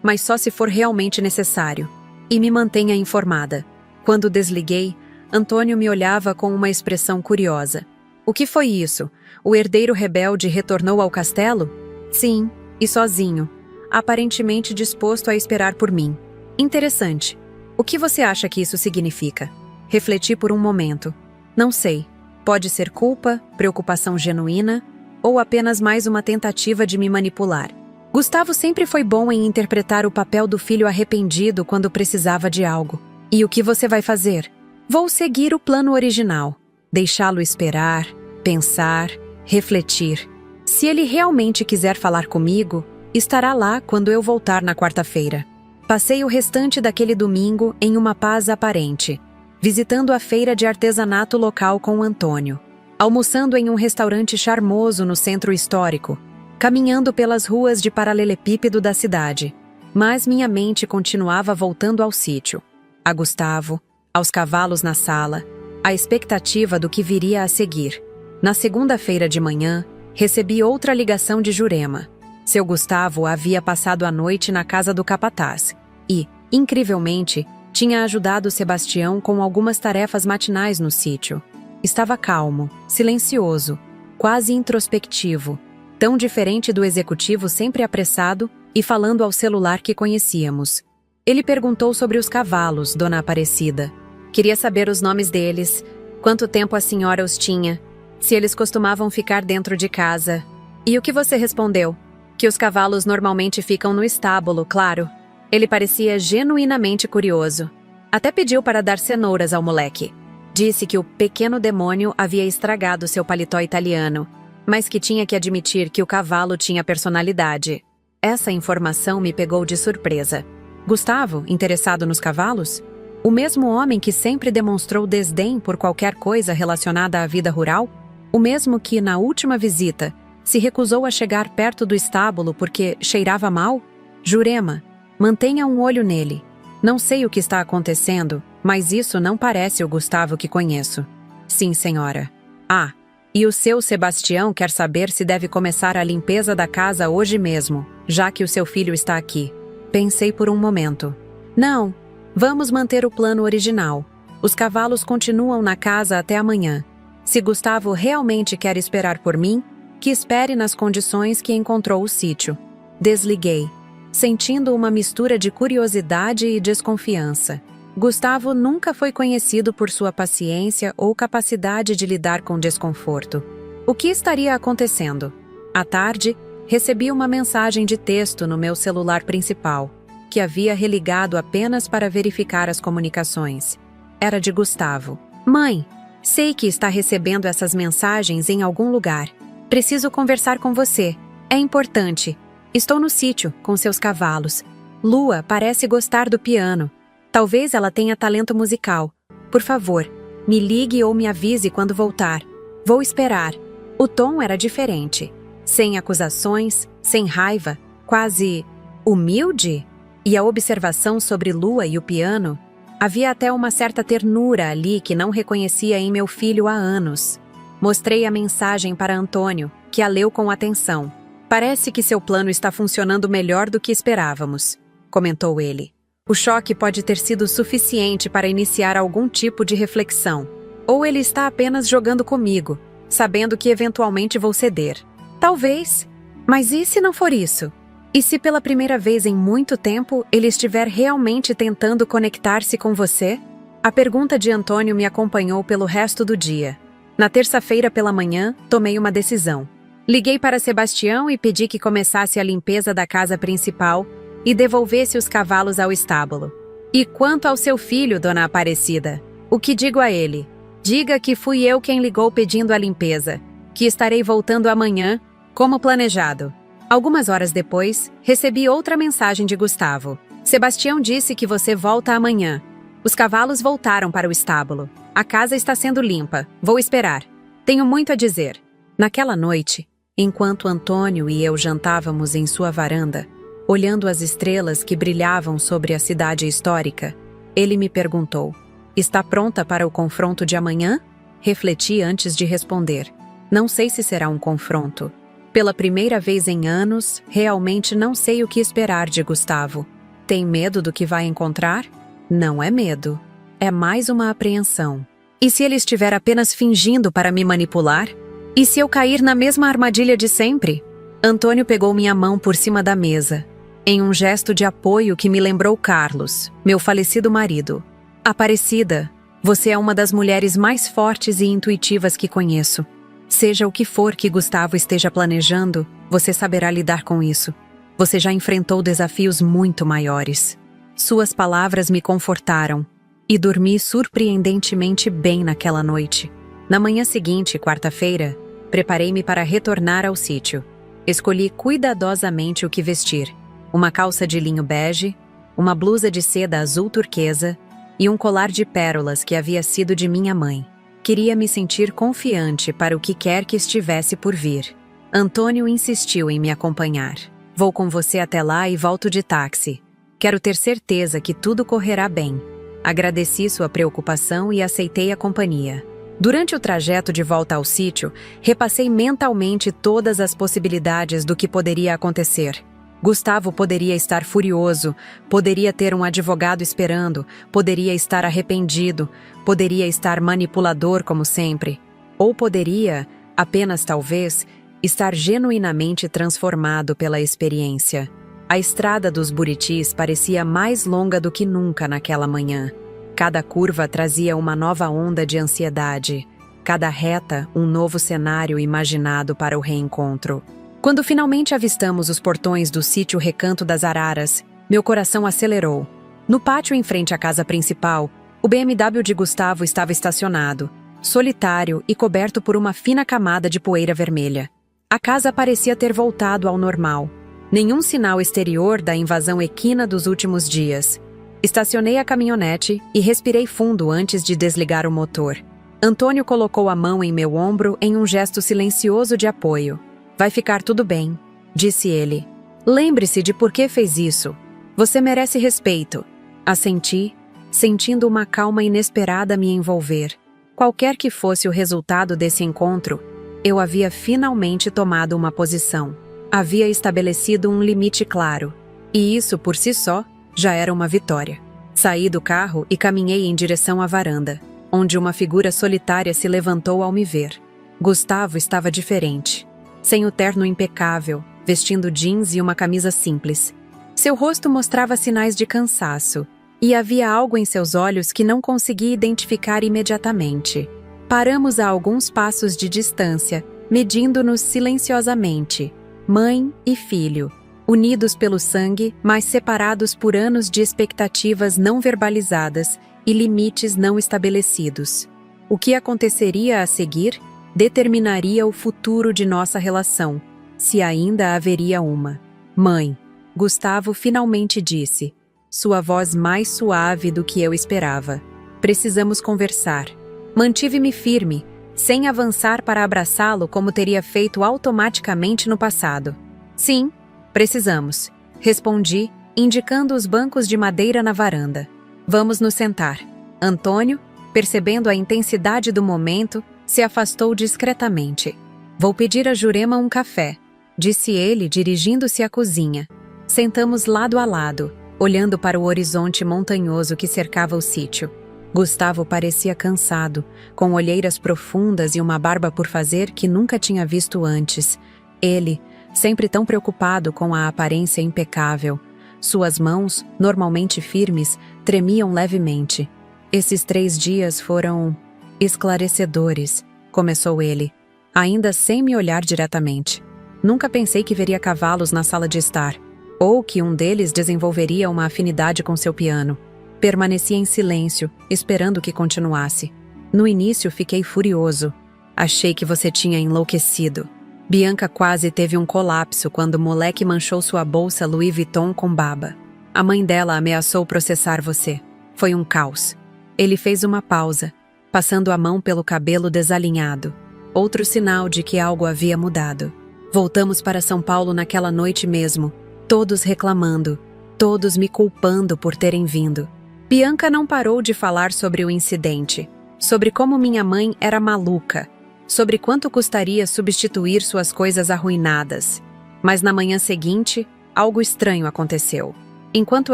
mas só se for realmente necessário. E me mantenha informada." Quando desliguei, Antônio me olhava com uma expressão curiosa. "O que foi isso? O herdeiro rebelde retornou ao castelo?" "Sim, e sozinho, aparentemente disposto a esperar por mim." "Interessante. O que você acha que isso significa?" Refleti por um momento. Não sei. Pode ser culpa, preocupação genuína ou apenas mais uma tentativa de me manipular. Gustavo sempre foi bom em interpretar o papel do filho arrependido quando precisava de algo. E o que você vai fazer? Vou seguir o plano original. Deixá-lo esperar, pensar, refletir. Se ele realmente quiser falar comigo, estará lá quando eu voltar na quarta-feira. Passei o restante daquele domingo em uma paz aparente, visitando a feira de artesanato local com o Antônio, almoçando em um restaurante charmoso no centro histórico, caminhando pelas ruas de paralelepípedo da cidade. Mas minha mente continuava voltando ao sítio, a Gustavo, aos cavalos na sala, à expectativa do que viria a seguir. Na segunda-feira de manhã, recebi outra ligação de Jurema. Seu Gustavo havia passado a noite na casa do capataz e, incrivelmente, tinha ajudado Sebastião com algumas tarefas matinais no sítio. Estava calmo, silencioso, quase introspectivo, tão diferente do executivo sempre apressado e falando ao celular que conhecíamos. Ele perguntou sobre os cavalos, Dona Aparecida. Queria saber os nomes deles, quanto tempo a senhora os tinha, se eles costumavam ficar dentro de casa. E o que você respondeu? Que os cavalos normalmente ficam no estábulo, claro. Ele parecia genuinamente curioso. Até pediu para dar cenouras ao moleque. Disse que o pequeno demônio havia estragado seu paletó italiano, mas que tinha que admitir que o cavalo tinha personalidade. Essa informação me pegou de surpresa. Gustavo, interessado nos cavalos? O mesmo homem que sempre demonstrou desdém por qualquer coisa relacionada à vida rural? O mesmo que, na última visita, se recusou a chegar perto do estábulo porque cheirava mal? Jurema, mantenha um olho nele. Não sei o que está acontecendo, mas isso não parece o Gustavo que conheço. Sim, senhora. Ah, e o seu Sebastião quer saber se deve começar a limpeza da casa hoje mesmo, já que o seu filho está aqui. Pensei por um momento. Não, vamos manter o plano original. Os cavalos continuam na casa até amanhã. Se Gustavo realmente quer esperar por mim, que espere nas condições que encontrou o sítio. Desliguei, sentindo uma mistura de curiosidade e desconfiança. Gustavo nunca foi conhecido por sua paciência ou capacidade de lidar com desconforto. O que estaria acontecendo? À tarde, recebi uma mensagem de texto no meu celular principal, que havia religado apenas para verificar as comunicações. Era de Gustavo. Mãe, sei que está recebendo essas mensagens em algum lugar. Preciso conversar com você. É importante. Estou no sítio, com seus cavalos. Lua parece gostar do piano. Talvez ela tenha talento musical. Por favor, me ligue ou me avise quando voltar. Vou esperar. O tom era diferente. Sem acusações, sem raiva, quase humilde. E a observação sobre Lua e o piano, havia até uma certa ternura ali que não reconhecia em meu filho há anos. Mostrei a mensagem para Antônio, que a leu com atenção. Parece que seu plano está funcionando melhor do que esperávamos, comentou ele. O choque pode ter sido suficiente para iniciar algum tipo de reflexão. Ou ele está apenas jogando comigo, sabendo que eventualmente vou ceder. Talvez. Mas e se não for isso? E se pela primeira vez em muito tempo ele estiver realmente tentando conectar-se com você? A pergunta de Antônio me acompanhou pelo resto do dia. Na terça-feira pela manhã, tomei uma decisão. Liguei para Sebastião e pedi que começasse a limpeza da casa principal e devolvesse os cavalos ao estábulo. E quanto ao seu filho, Dona Aparecida, o que digo a ele? Diga que fui eu quem ligou pedindo a limpeza, que estarei voltando amanhã, como planejado. Algumas horas depois, recebi outra mensagem de Gustavo. Sebastião disse que você volta amanhã. Os cavalos voltaram para o estábulo. A casa está sendo limpa. Vou esperar. Tenho muito a dizer. Naquela noite, enquanto Antônio e eu jantávamos em sua varanda, olhando as estrelas que brilhavam sobre a cidade histórica, ele me perguntou: está pronta para o confronto de amanhã? Refleti antes de responder. Não sei se será um confronto. Pela primeira vez em anos, realmente não sei o que esperar de Gustavo. Tem medo do que vai encontrar? Não é medo. É mais uma apreensão. E se ele estiver apenas fingindo para me manipular? E se eu cair na mesma armadilha de sempre? Antônio pegou minha mão por cima da mesa, em um gesto de apoio que me lembrou Carlos, meu falecido marido. Aparecida, Você é uma das mulheres mais fortes e intuitivas que conheço. Seja o que for que Gustavo esteja planejando, você saberá lidar com isso. Você já enfrentou desafios muito maiores. Suas palavras me confortaram e dormi surpreendentemente bem naquela noite. Na manhã seguinte, quarta-feira, preparei-me para retornar ao sítio. Escolhi cuidadosamente o que vestir: uma calça de linho bege, uma blusa de seda azul turquesa e um colar de pérolas que havia sido de minha mãe. Queria me sentir confiante para o que quer que estivesse por vir. Antônio insistiu em me acompanhar. Vou com você até lá e volto de táxi. Quero ter certeza que tudo correrá bem. Agradeci sua preocupação e aceitei a companhia. Durante o trajeto de volta ao sítio, repassei mentalmente todas as possibilidades do que poderia acontecer. Gustavo poderia estar furioso, poderia ter um advogado esperando, poderia estar arrependido, poderia estar manipulador como sempre, ou poderia, apenas talvez, estar genuinamente transformado pela experiência. A estrada dos Buritis parecia mais longa do que nunca naquela manhã. Cada curva trazia uma nova onda de ansiedade, cada reta um novo cenário imaginado para o reencontro. Quando finalmente avistamos os portões do sítio Recanto das Araras, meu coração acelerou. No pátio em frente à casa principal, o BMW de Gustavo estava estacionado, solitário e coberto por uma fina camada de poeira vermelha. A casa parecia ter voltado ao normal. Nenhum sinal exterior da invasão equina dos últimos dias. Estacionei a caminhonete e respirei fundo antes de desligar o motor. Antônio colocou a mão em meu ombro em um gesto silencioso de apoio. Vai ficar tudo bem, disse ele. Lembre-se de por que fez isso. Você merece respeito. Assenti, sentindo uma calma inesperada me envolver. Qualquer que fosse o resultado desse encontro, eu havia finalmente tomado uma posição. Havia estabelecido um limite claro. E isso, por si só, já era uma vitória. Saí do carro e caminhei em direção à varanda, onde uma figura solitária se levantou ao me ver. Gustavo estava diferente. Sem o terno impecável, vestindo jeans e uma camisa simples. Seu rosto mostrava sinais de cansaço, e havia algo em seus olhos que não consegui identificar imediatamente. Paramos a alguns passos de distância, medindo-nos silenciosamente, mãe e filho, unidos pelo sangue, mas separados por anos de expectativas não verbalizadas e limites não estabelecidos. O que aconteceria a seguir determinaria o futuro de nossa relação, se ainda haveria uma. Mãe, Gustavo finalmente disse, sua voz mais suave do que eu esperava. Precisamos conversar. Mantive-me firme, sem avançar para abraçá-lo como teria feito automaticamente no passado. Sim, precisamos, respondi, indicando os bancos de madeira na varanda. Vamos nos sentar. Antônio, percebendo a intensidade do momento, se afastou discretamente. Vou pedir a Jurema um café, disse ele, dirigindo-se à cozinha. Sentamos lado a lado, olhando para o horizonte montanhoso que cercava o sítio. Gustavo parecia cansado, com olheiras profundas e uma barba por fazer que nunca tinha visto antes. Ele, sempre tão preocupado com a aparência impecável. Suas mãos, normalmente firmes, tremiam levemente. Esses 3 dias foram esclarecedores, começou ele, ainda sem me olhar diretamente. Nunca pensei que veria cavalos na sala de estar, ou que um deles desenvolveria uma afinidade com seu piano. Permaneci em silêncio, esperando que continuasse. No início fiquei furioso. Achei que você tinha enlouquecido. Bianca quase teve um colapso quando o moleque manchou sua bolsa Louis Vuitton com baba. A mãe dela ameaçou processar você. Foi um caos. Ele fez uma pausa, passando a mão pelo cabelo desalinhado. Outro sinal de que algo havia mudado. Voltamos para São Paulo naquela noite mesmo, todos reclamando, todos me culpando por terem vindo. Bianca não parou de falar sobre o incidente, sobre como minha mãe era maluca, sobre quanto custaria substituir suas coisas arruinadas. Mas na manhã seguinte, algo estranho aconteceu. Enquanto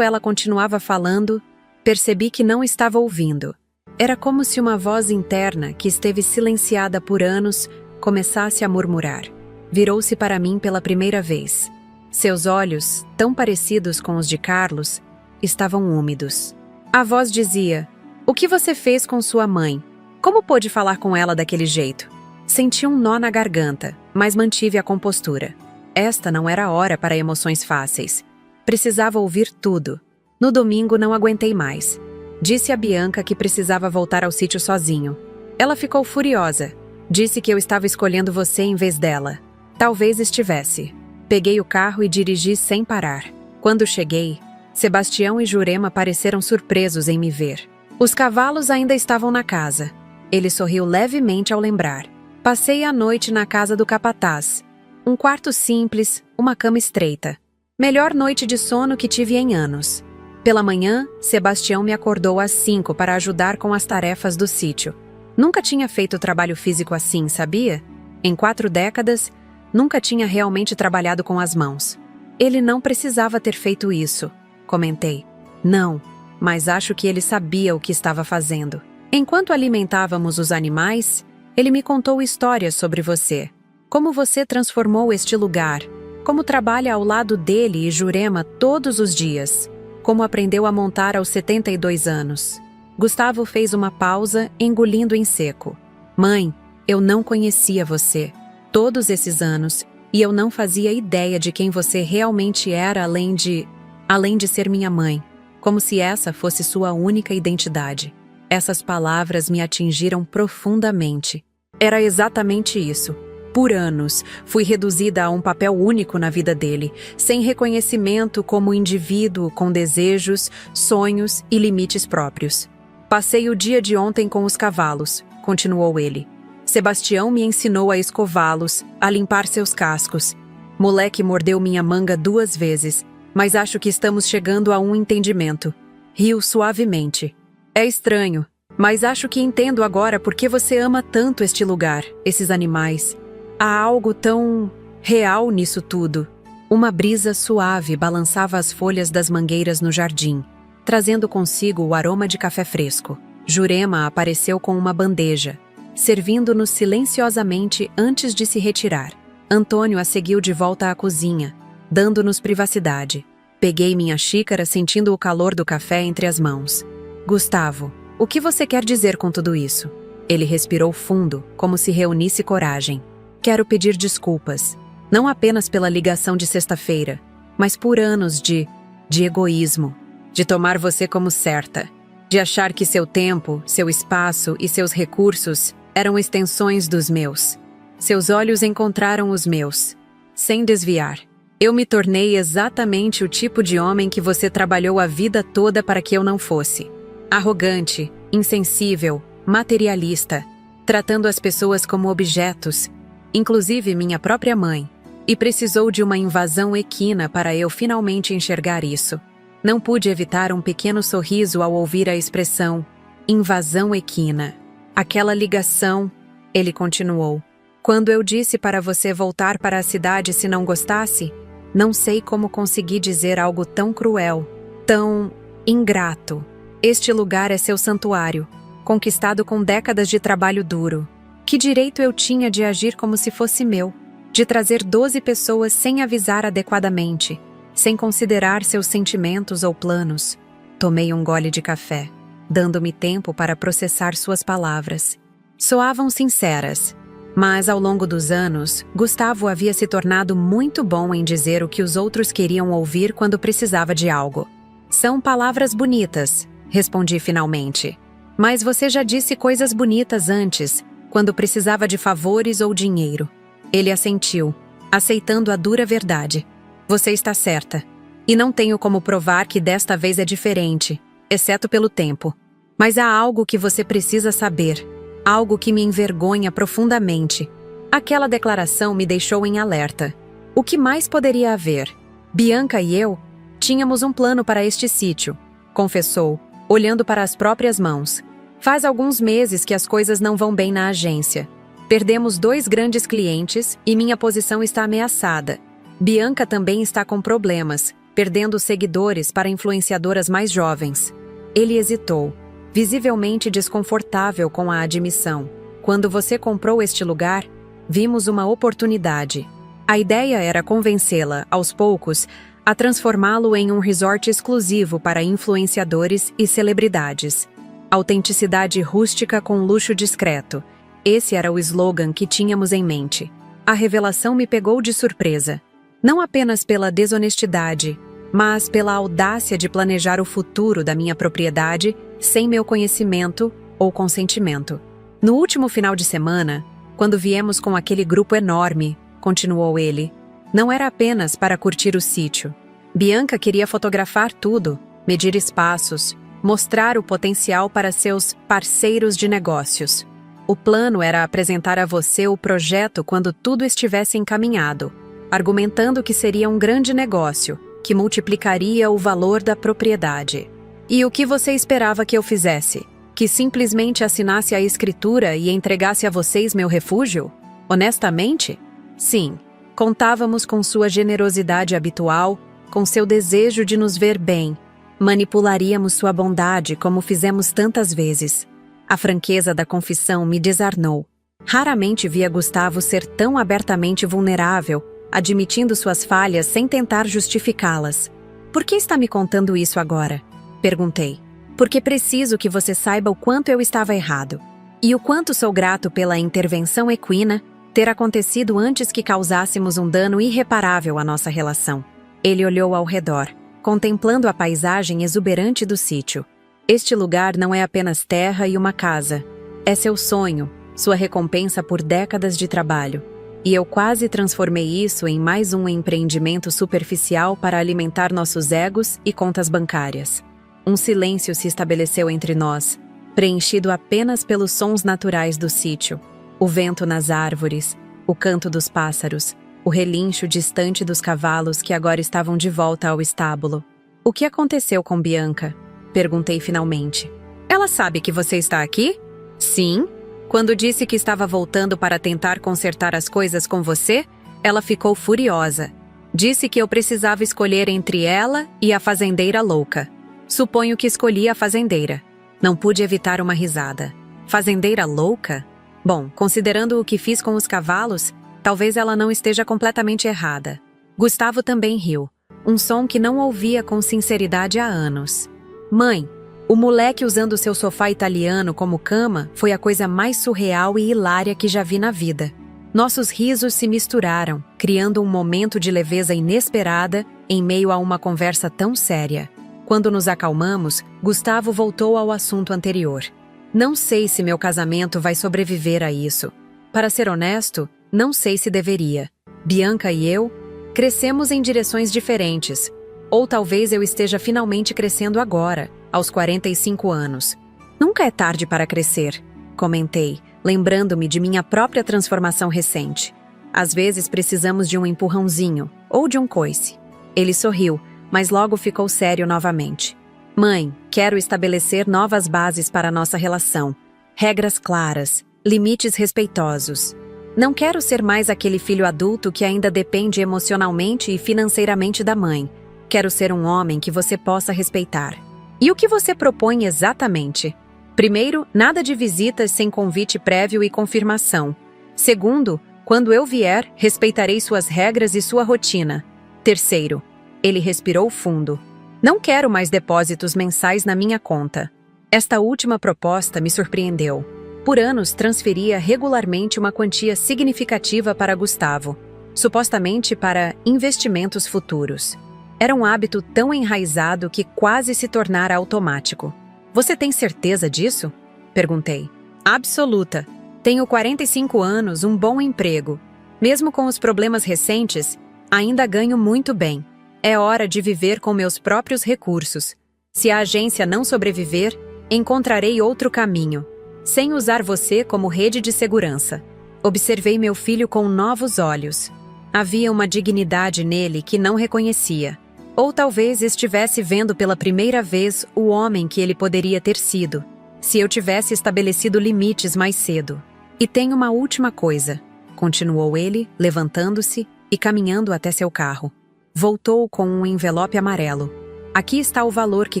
ela continuava falando, percebi que não estava ouvindo. Era como se uma voz interna, que esteve silenciada por anos, começasse a murmurar. Virou-se para mim pela primeira vez. Seus olhos, tão parecidos com os de Carlos, estavam úmidos. A voz dizia, O que você fez com sua mãe? Como pôde falar com ela daquele jeito? Senti um nó na garganta, mas mantive a compostura. Esta não era a hora para emoções fáceis. Precisava ouvir tudo. No domingo não aguentei mais. Disse a Bianca que precisava voltar ao sítio sozinho. Ela ficou furiosa. Disse que eu estava escolhendo você em vez dela. Talvez estivesse. Peguei o carro e dirigi sem parar. Quando cheguei, Sebastião e Jurema pareceram surpresos em me ver. Os cavalos ainda estavam na casa. Ele sorriu levemente ao lembrar. Passei a noite na casa do capataz. Um quarto simples, uma cama estreita. Melhor noite de sono que tive em anos. Pela manhã, Sebastião me acordou às 5 para ajudar com as tarefas do sítio. Nunca tinha feito trabalho físico assim, sabia? Em 4 décadas, nunca tinha realmente trabalhado com as mãos. Ele não precisava ter feito isso, comentei. Não, mas acho que ele sabia o que estava fazendo. Enquanto alimentávamos os animais, ele me contou histórias sobre você. Como você transformou este lugar. Como trabalha ao lado dele e Jurema todos os dias. Como aprendeu a montar aos 72 anos. Gustavo fez uma pausa, engolindo em seco. Mãe, eu não conhecia você. Todos esses anos, e eu não fazia ideia de quem você realmente era além de ser minha mãe. Como se essa fosse sua única identidade. Essas palavras me atingiram profundamente. Era exatamente isso. Por anos, fui reduzida a um papel único na vida dele, sem reconhecimento como indivíduo com desejos, sonhos e limites próprios. Passei o dia de ontem com os cavalos, continuou ele. Sebastião me ensinou a escová-los, a limpar seus cascos. Moleque mordeu minha manga 2 vezes, mas acho que estamos chegando a um entendimento. Riu suavemente. É estranho, mas acho que entendo agora por que você ama tanto este lugar, esses animais. Há algo tão real nisso tudo. Uma brisa suave balançava as folhas das mangueiras no jardim, trazendo consigo o aroma de café fresco. Jurema apareceu com uma bandeja, servindo-nos silenciosamente antes de se retirar. Antônio a seguiu de volta à cozinha, dando-nos privacidade. Peguei minha xícara sentindo o calor do café entre as mãos. Gustavo, o que você quer dizer com tudo isso? Ele respirou fundo, como se reunisse coragem. Quero pedir desculpas, não apenas pela ligação de sexta-feira, mas por anos de egoísmo, de tomar você como certa, de achar que seu tempo, seu espaço e seus recursos eram extensões dos meus. Seus olhos encontraram os meus, sem desviar. Eu me tornei exatamente o tipo de homem que você trabalhou a vida toda para que eu não fosse. Arrogante, insensível, materialista, tratando as pessoas como objetos, inclusive minha própria mãe, e precisou de uma invasão equina para eu finalmente enxergar isso. Não pude evitar um pequeno sorriso ao ouvir a expressão invasão equina. Aquela ligação, ele continuou. Quando eu disse para você voltar para a cidade se não gostasse, não sei como consegui dizer algo tão cruel, tão ingrato. Este lugar é seu santuário, conquistado com décadas de trabalho duro. Que direito eu tinha de agir como se fosse meu? De trazer 12 pessoas sem avisar adequadamente, sem considerar seus sentimentos ou planos? Tomei um gole de café, dando-me tempo para processar suas palavras. Soavam sinceras, mas ao longo dos anos, Gustavo havia se tornado muito bom em dizer o que os outros queriam ouvir quando precisava de algo. São palavras bonitas, respondi finalmente. Mas você já disse coisas bonitas antes, quando precisava de favores ou dinheiro. Ele assentiu, aceitando a dura verdade. Você está certa. E não tenho como provar que desta vez é diferente, exceto pelo tempo. Mas há algo que você precisa saber. Algo que me envergonha profundamente. Aquela declaração me deixou em alerta. O que mais poderia haver? Bianca e eu tínhamos um plano para este sítio, confessou, olhando para as próprias mãos. Faz alguns meses que as coisas não vão bem na agência. Perdemos 2 grandes clientes e minha posição está ameaçada. Bianca também está com problemas, perdendo seguidores para influenciadoras mais jovens. Ele hesitou, visivelmente desconfortável com a admissão. Quando você comprou este lugar, vimos uma oportunidade. A ideia era convencê-la, aos poucos, a transformá-lo em um resort exclusivo para influenciadores e celebridades. Autenticidade rústica com luxo discreto. Esse era o slogan que tínhamos em mente. A revelação me pegou de surpresa. Não apenas pela desonestidade, mas pela audácia de planejar o futuro da minha propriedade sem meu conhecimento ou consentimento. No último final de semana, quando viemos com aquele grupo enorme, continuou ele, não era apenas para curtir o sítio. Bianca queria fotografar tudo, medir espaços, mostrar o potencial para seus parceiros de negócios. O plano era apresentar a você o projeto quando tudo estivesse encaminhado, argumentando que seria um grande negócio, que multiplicaria o valor da propriedade. E o que você esperava que eu fizesse? Que simplesmente assinasse a escritura e entregasse a vocês meu refúgio? Honestamente? Sim. Contávamos com sua generosidade habitual, com seu desejo de nos ver bem. Manipularíamos sua bondade como fizemos tantas vezes. A franqueza da confissão me desarnou. Raramente via Gustavo ser tão abertamente vulnerável, admitindo suas falhas sem tentar justificá-las. Por que está me contando isso agora? Perguntei. Porque preciso que você saiba o quanto eu estava errado. E o quanto sou grato pela intervenção equina ter acontecido antes que causássemos um dano irreparável à nossa relação. Ele olhou ao redor, contemplando a paisagem exuberante do sítio. Este lugar não é apenas terra e uma casa. É seu sonho, sua recompensa por décadas de trabalho. E eu quase transformei isso em mais um empreendimento superficial para alimentar nossos egos e contas bancárias. Um silêncio se estabeleceu entre nós, preenchido apenas pelos sons naturais do sítio. O vento nas árvores, o canto dos pássaros, o relincho distante dos cavalos que agora estavam de volta ao estábulo. O que aconteceu com Bianca? Perguntei finalmente. Ela sabe que você está aqui? Sim. Quando disse que estava voltando para tentar consertar as coisas com você, ela ficou furiosa. Disse que eu precisava escolher entre ela e a fazendeira louca. Suponho que escolhi a fazendeira. Não pude evitar uma risada. Fazendeira louca? Bom, considerando o que fiz com os cavalos, talvez ela não esteja completamente errada. Gustavo também riu, um som que não ouvia com sinceridade há anos. Mãe, o moleque usando seu sofá italiano como cama foi a coisa mais surreal e hilária que já vi na vida. Nossos risos se misturaram, criando um momento de leveza inesperada em meio a uma conversa tão séria. Quando nos acalmamos, Gustavo voltou ao assunto anterior. Não sei se meu casamento vai sobreviver a isso. Para ser honesto, não sei se deveria. Bianca e eu crescemos em direções diferentes. Ou talvez eu esteja finalmente crescendo agora, aos 45 anos. Nunca é tarde para crescer, comentei, lembrando-me de minha própria transformação recente. Às vezes precisamos de um empurrãozinho, ou de um coice. Ele sorriu, mas logo ficou sério novamente. Mãe, quero estabelecer novas bases para nossa relação. Regras claras, limites respeitosos. Não quero ser mais aquele filho adulto que ainda depende emocionalmente e financeiramente da mãe. Quero ser um homem que você possa respeitar. E o que você propõe exatamente? Primeiro, nada de visitas sem convite prévio e confirmação. Segundo, quando eu vier, respeitarei suas regras e sua rotina. Terceiro, ele respirou fundo. Não quero mais depósitos mensais na minha conta. Esta última proposta me surpreendeu. Por anos, transferia regularmente uma quantia significativa para Gustavo, supostamente para investimentos futuros. Era um hábito tão enraizado que quase se tornara automático. Você tem certeza disso? Perguntei. Absoluta. Tenho 45 anos, um bom emprego. Mesmo com os problemas recentes, ainda ganho muito bem. É hora de viver com meus próprios recursos. Se a agência não sobreviver, encontrarei outro caminho, sem usar você como rede de segurança. Observei meu filho com novos olhos. Havia uma dignidade nele que não reconhecia. Ou talvez estivesse vendo pela primeira vez o homem que ele poderia ter sido, se eu tivesse estabelecido limites mais cedo. E tem uma última coisa, continuou ele, levantando-se e caminhando até seu carro. Voltou com um envelope amarelo. Aqui está o valor que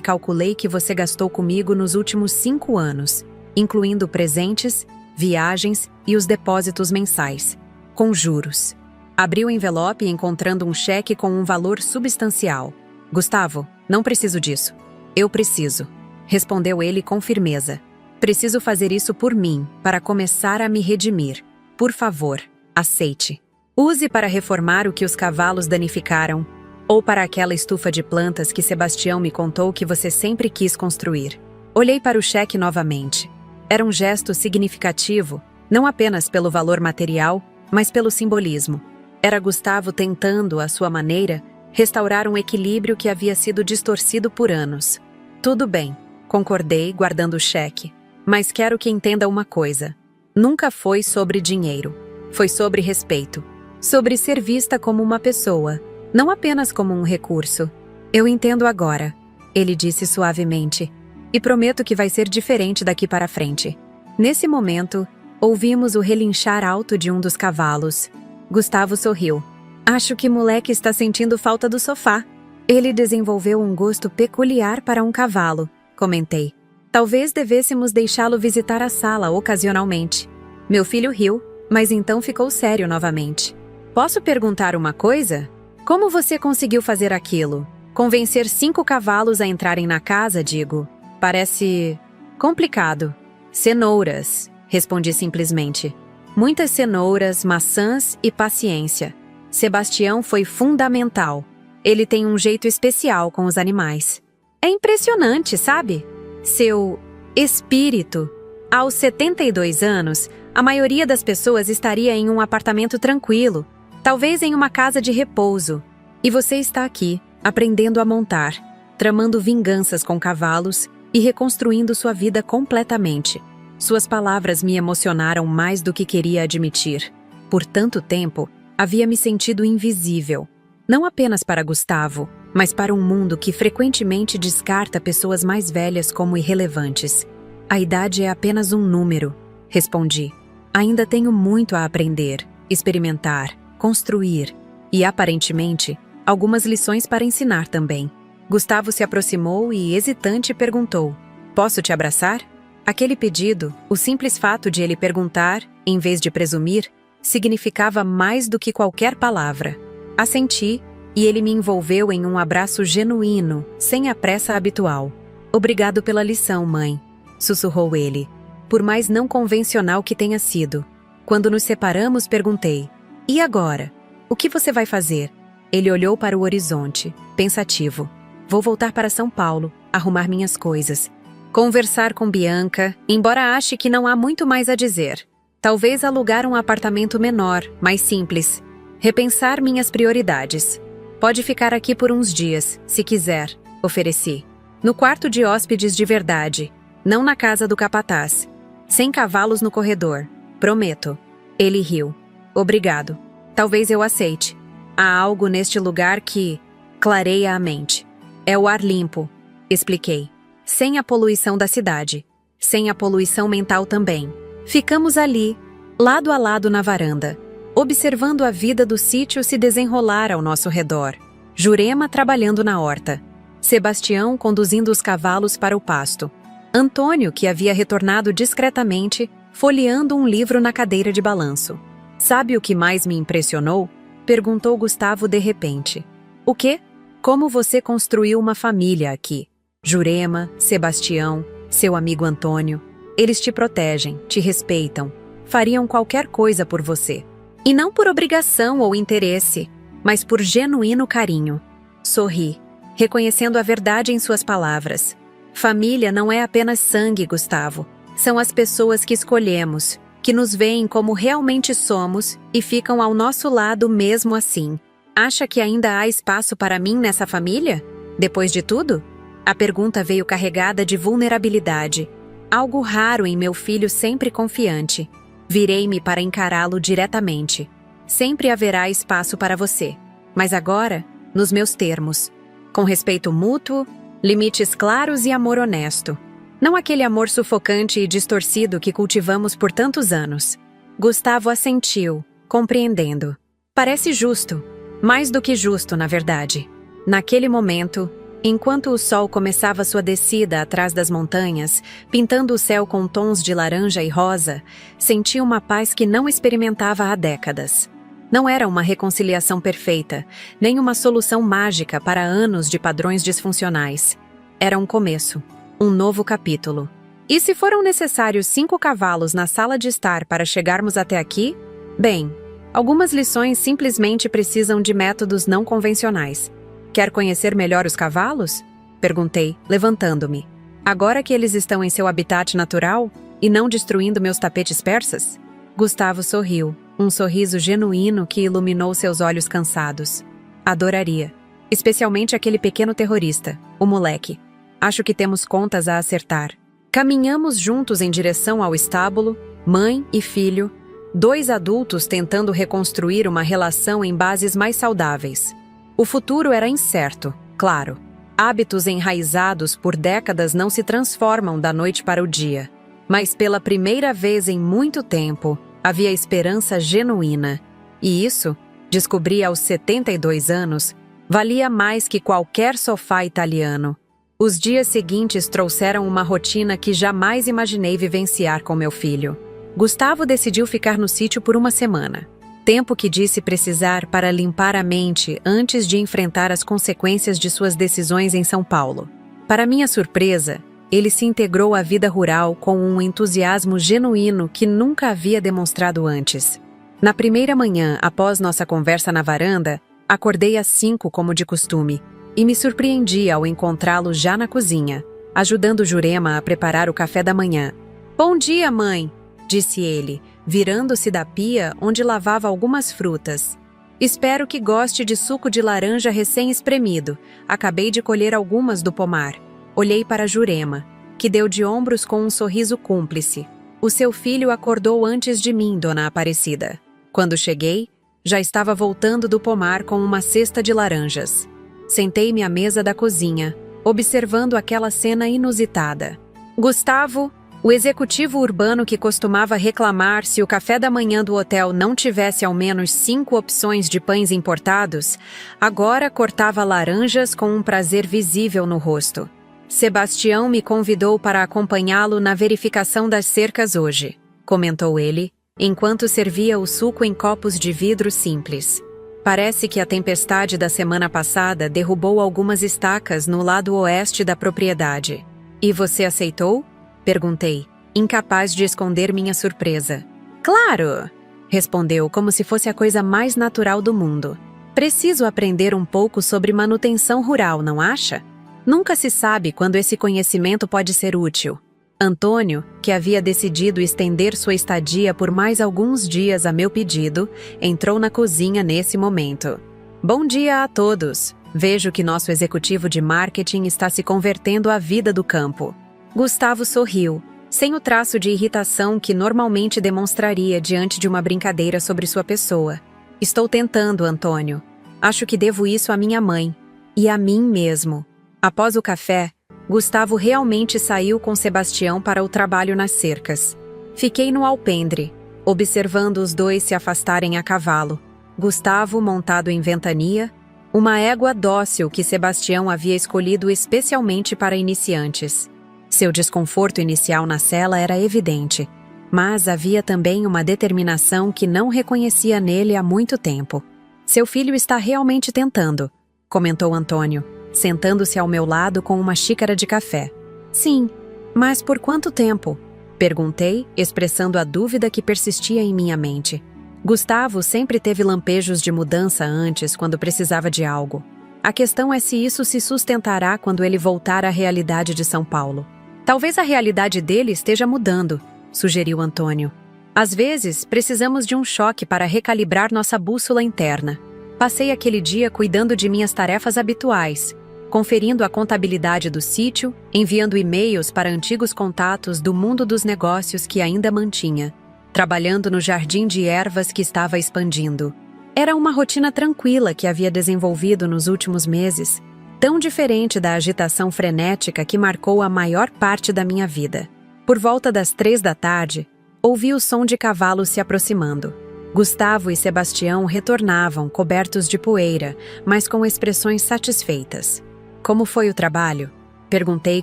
calculei que você gastou comigo nos últimos 5 anos, incluindo presentes, viagens e os depósitos mensais, com juros. Abri o envelope encontrando um cheque com um valor substancial. Gustavo, não preciso disso. Eu preciso. respondeu ele com firmeza. Preciso fazer isso por mim, para começar a me redimir. Por favor, aceite. Use para reformar o que os cavalos danificaram, ou para aquela estufa de plantas que Sebastião me contou que você sempre quis construir. Olhei para o cheque novamente. Era um gesto significativo, não apenas pelo valor material, mas pelo simbolismo. Era Gustavo tentando, à sua maneira, restaurar um equilíbrio que havia sido distorcido por anos. Tudo bem, concordei, guardando o cheque. Mas quero que entenda uma coisa. Nunca foi sobre dinheiro. Foi sobre respeito. Sobre ser vista como uma pessoa, não apenas como um recurso. Eu entendo agora, ele disse suavemente, e prometo que vai ser diferente daqui para frente. Nesse momento, ouvimos o relinchar alto de um dos cavalos. Gustavo sorriu. Acho que moleque está sentindo falta do sofá. Ele desenvolveu um gosto peculiar para um cavalo, comentei. Talvez devêssemos deixá-lo visitar a sala ocasionalmente. Meu filho riu, mas então ficou sério novamente. Posso perguntar uma coisa? Como você conseguiu fazer aquilo? Convencer 5 cavalos a entrarem na casa, digo. Parece complicado. Cenouras, respondi simplesmente. Muitas cenouras, maçãs e paciência. Sebastião foi fundamental. Ele tem um jeito especial com os animais. É impressionante, sabe? Seu espírito. Aos 72 anos, a maioria das pessoas estaria em um apartamento tranquilo, talvez em uma casa de repouso. E você está aqui, aprendendo a montar, tramando vinganças com cavalos e reconstruindo sua vida completamente. Suas palavras me emocionaram mais do que queria admitir. Por tanto tempo, havia me sentido invisível. Não apenas para Gustavo, mas para um mundo que frequentemente descarta pessoas mais velhas como irrelevantes. A idade é apenas um número, respondi. Ainda tenho muito a aprender, experimentar, construir e, aparentemente, algumas lições para ensinar também. Gustavo se aproximou e, hesitante, perguntou: Posso te abraçar? Aquele pedido, o simples fato de ele perguntar, em vez de presumir, significava mais do que qualquer palavra. Assenti, e ele me envolveu em um abraço genuíno, sem a pressa habitual. Obrigado pela lição, mãe, sussurrou ele, por mais não convencional que tenha sido. Quando nos separamos, perguntei: E agora? O que você vai fazer? Ele olhou para o horizonte, pensativo. Vou voltar para São Paulo, arrumar minhas coisas. Conversar com Bianca, embora ache que não há muito mais a dizer. Talvez alugar um apartamento menor, mais simples. Repensar minhas prioridades. Pode ficar aqui por uns dias, se quiser, ofereci. No quarto de hóspedes de verdade, não na casa do capataz. Sem cavalos no corredor, prometo. Ele riu. Obrigado. Talvez eu aceite. Há algo neste lugar que clareia a mente. É o ar limpo, expliquei. Sem a poluição da cidade. Sem a poluição mental também. Ficamos ali, lado a lado na varanda, observando a vida do sítio se desenrolar ao nosso redor. Jurema trabalhando na horta. Sebastião conduzindo os cavalos para o pasto. Antônio, que havia retornado discretamente, folheando um livro na cadeira de balanço. Sabe o que mais me impressionou? Perguntou Gustavo de repente. O quê? Como você construiu uma família aqui? Jurema, Sebastião, seu amigo Antônio. Eles te protegem, te respeitam, fariam qualquer coisa por você. E não por obrigação ou interesse, mas por genuíno carinho. Sorri, reconhecendo a verdade em suas palavras. Família não é apenas sangue, Gustavo. São as pessoas que escolhemos, que nos veem como realmente somos e ficam ao nosso lado mesmo assim. Acha que ainda há espaço para mim nessa família? Depois de tudo? A pergunta veio carregada de vulnerabilidade. Algo raro em meu filho sempre confiante. Virei-me para encará-lo diretamente. Sempre haverá espaço para você. Mas agora, nos meus termos. Com respeito mútuo, limites claros e amor honesto. Não aquele amor sufocante e distorcido que cultivamos por tantos anos. Gustavo assentiu, compreendendo. Parece justo. Mais do que justo, na verdade. Naquele momento, enquanto o sol começava sua descida atrás das montanhas, pintando o céu com tons de laranja e rosa, senti uma paz que não experimentava há décadas. Não era uma reconciliação perfeita, nem uma solução mágica para anos de padrões disfuncionais. Era um começo. Um novo capítulo. E se foram necessários 5 cavalos na sala de estar para chegarmos até aqui? Bem, algumas lições simplesmente precisam de métodos não convencionais. Quer conhecer melhor os cavalos? Perguntei, levantando-me. Agora que eles estão em seu habitat natural e não destruindo meus tapetes persas? Gustavo sorriu, um sorriso genuíno que iluminou seus olhos cansados. Adoraria. Especialmente aquele pequeno terrorista, o moleque. Acho que temos contas a acertar. Caminhamos juntos em direção ao estábulo, mãe e filho, 2 adultos tentando reconstruir uma relação em bases mais saudáveis. O futuro era incerto, claro. Hábitos enraizados por décadas não se transformam da noite para o dia. Mas pela primeira vez em muito tempo, havia esperança genuína. E isso, descobri aos 72 anos, valia mais que qualquer sofá italiano. Os dias seguintes trouxeram uma rotina que jamais imaginei vivenciar com meu filho. Gustavo decidiu ficar no sítio por uma semana. Tempo que disse precisar para limpar a mente antes de enfrentar as consequências de suas decisões em São Paulo. Para minha surpresa, ele se integrou à vida rural com um entusiasmo genuíno que nunca havia demonstrado antes. Na primeira manhã, após nossa conversa na varanda, acordei às 5 como de costume, e me surpreendi ao encontrá-lo já na cozinha, ajudando Jurema a preparar o café da manhã. "Bom dia, mãe", disse ele, virando-se da pia onde lavava algumas frutas. "Espero que goste de suco de laranja recém-espremido. Acabei de colher algumas do pomar." Olhei para Jurema, que deu de ombros com um sorriso cúmplice. "O seu filho acordou antes de mim, dona Aparecida." Quando cheguei, já estava voltando do pomar com uma cesta de laranjas. Sentei-me à mesa da cozinha, observando aquela cena inusitada. Gustavo, o executivo urbano que costumava reclamar se o café da manhã do hotel não tivesse ao menos 5 opções de pães importados, agora cortava laranjas com um prazer visível no rosto. "Sebastião me convidou para acompanhá-lo na verificação das cercas hoje", comentou ele, enquanto servia o suco em copos de vidro simples. "Parece que a tempestade da semana passada derrubou algumas estacas no lado oeste da propriedade." "E você aceitou?" perguntei, incapaz de esconder minha surpresa. "Claro!" respondeu como se fosse a coisa mais natural do mundo. "Preciso aprender um pouco sobre manutenção rural, não acha? Nunca se sabe quando esse conhecimento pode ser útil." Antônio, que havia decidido estender sua estadia por mais alguns dias a meu pedido, entrou na cozinha nesse momento. "Bom dia a todos. Vejo que nosso executivo de marketing está se convertendo à vida do campo." Gustavo sorriu, sem o traço de irritação que normalmente demonstraria diante de uma brincadeira sobre sua pessoa. "Estou tentando, Antônio. Acho que devo isso à minha mãe. E a mim mesmo." Após o café, Gustavo realmente saiu com Sebastião para o trabalho nas cercas. Fiquei no alpendre, observando os dois se afastarem a cavalo. Gustavo montado em ventania, uma égua dócil que Sebastião havia escolhido especialmente para iniciantes. Seu desconforto inicial na sela era evidente, mas havia também uma determinação que não reconhecia nele há muito tempo. "Seu filho está realmente tentando", comentou Antônio, sentando-se ao meu lado com uma xícara de café. "Sim, mas por quanto tempo?" perguntei, expressando a dúvida que persistia em minha mente. Gustavo sempre teve lampejos de mudança antes quando precisava de algo. A questão é se isso se sustentará quando ele voltar à realidade de São Paulo. "Talvez a realidade dele esteja mudando", sugeriu Antônio. "Às vezes, precisamos de um choque para recalibrar nossa bússola interna." Passei aquele dia cuidando de minhas tarefas habituais, conferindo a contabilidade do sítio, enviando e-mails para antigos contatos do mundo dos negócios que ainda mantinha, trabalhando no jardim de ervas que estava expandindo. Era uma rotina tranquila que havia desenvolvido nos últimos meses, tão diferente da agitação frenética que marcou a maior parte da minha vida. Por volta das 3 da tarde, ouvi o som de cavalos se aproximando. Gustavo e Sebastião retornavam, cobertos de poeira, mas com expressões satisfeitas. "Como foi o trabalho?" perguntei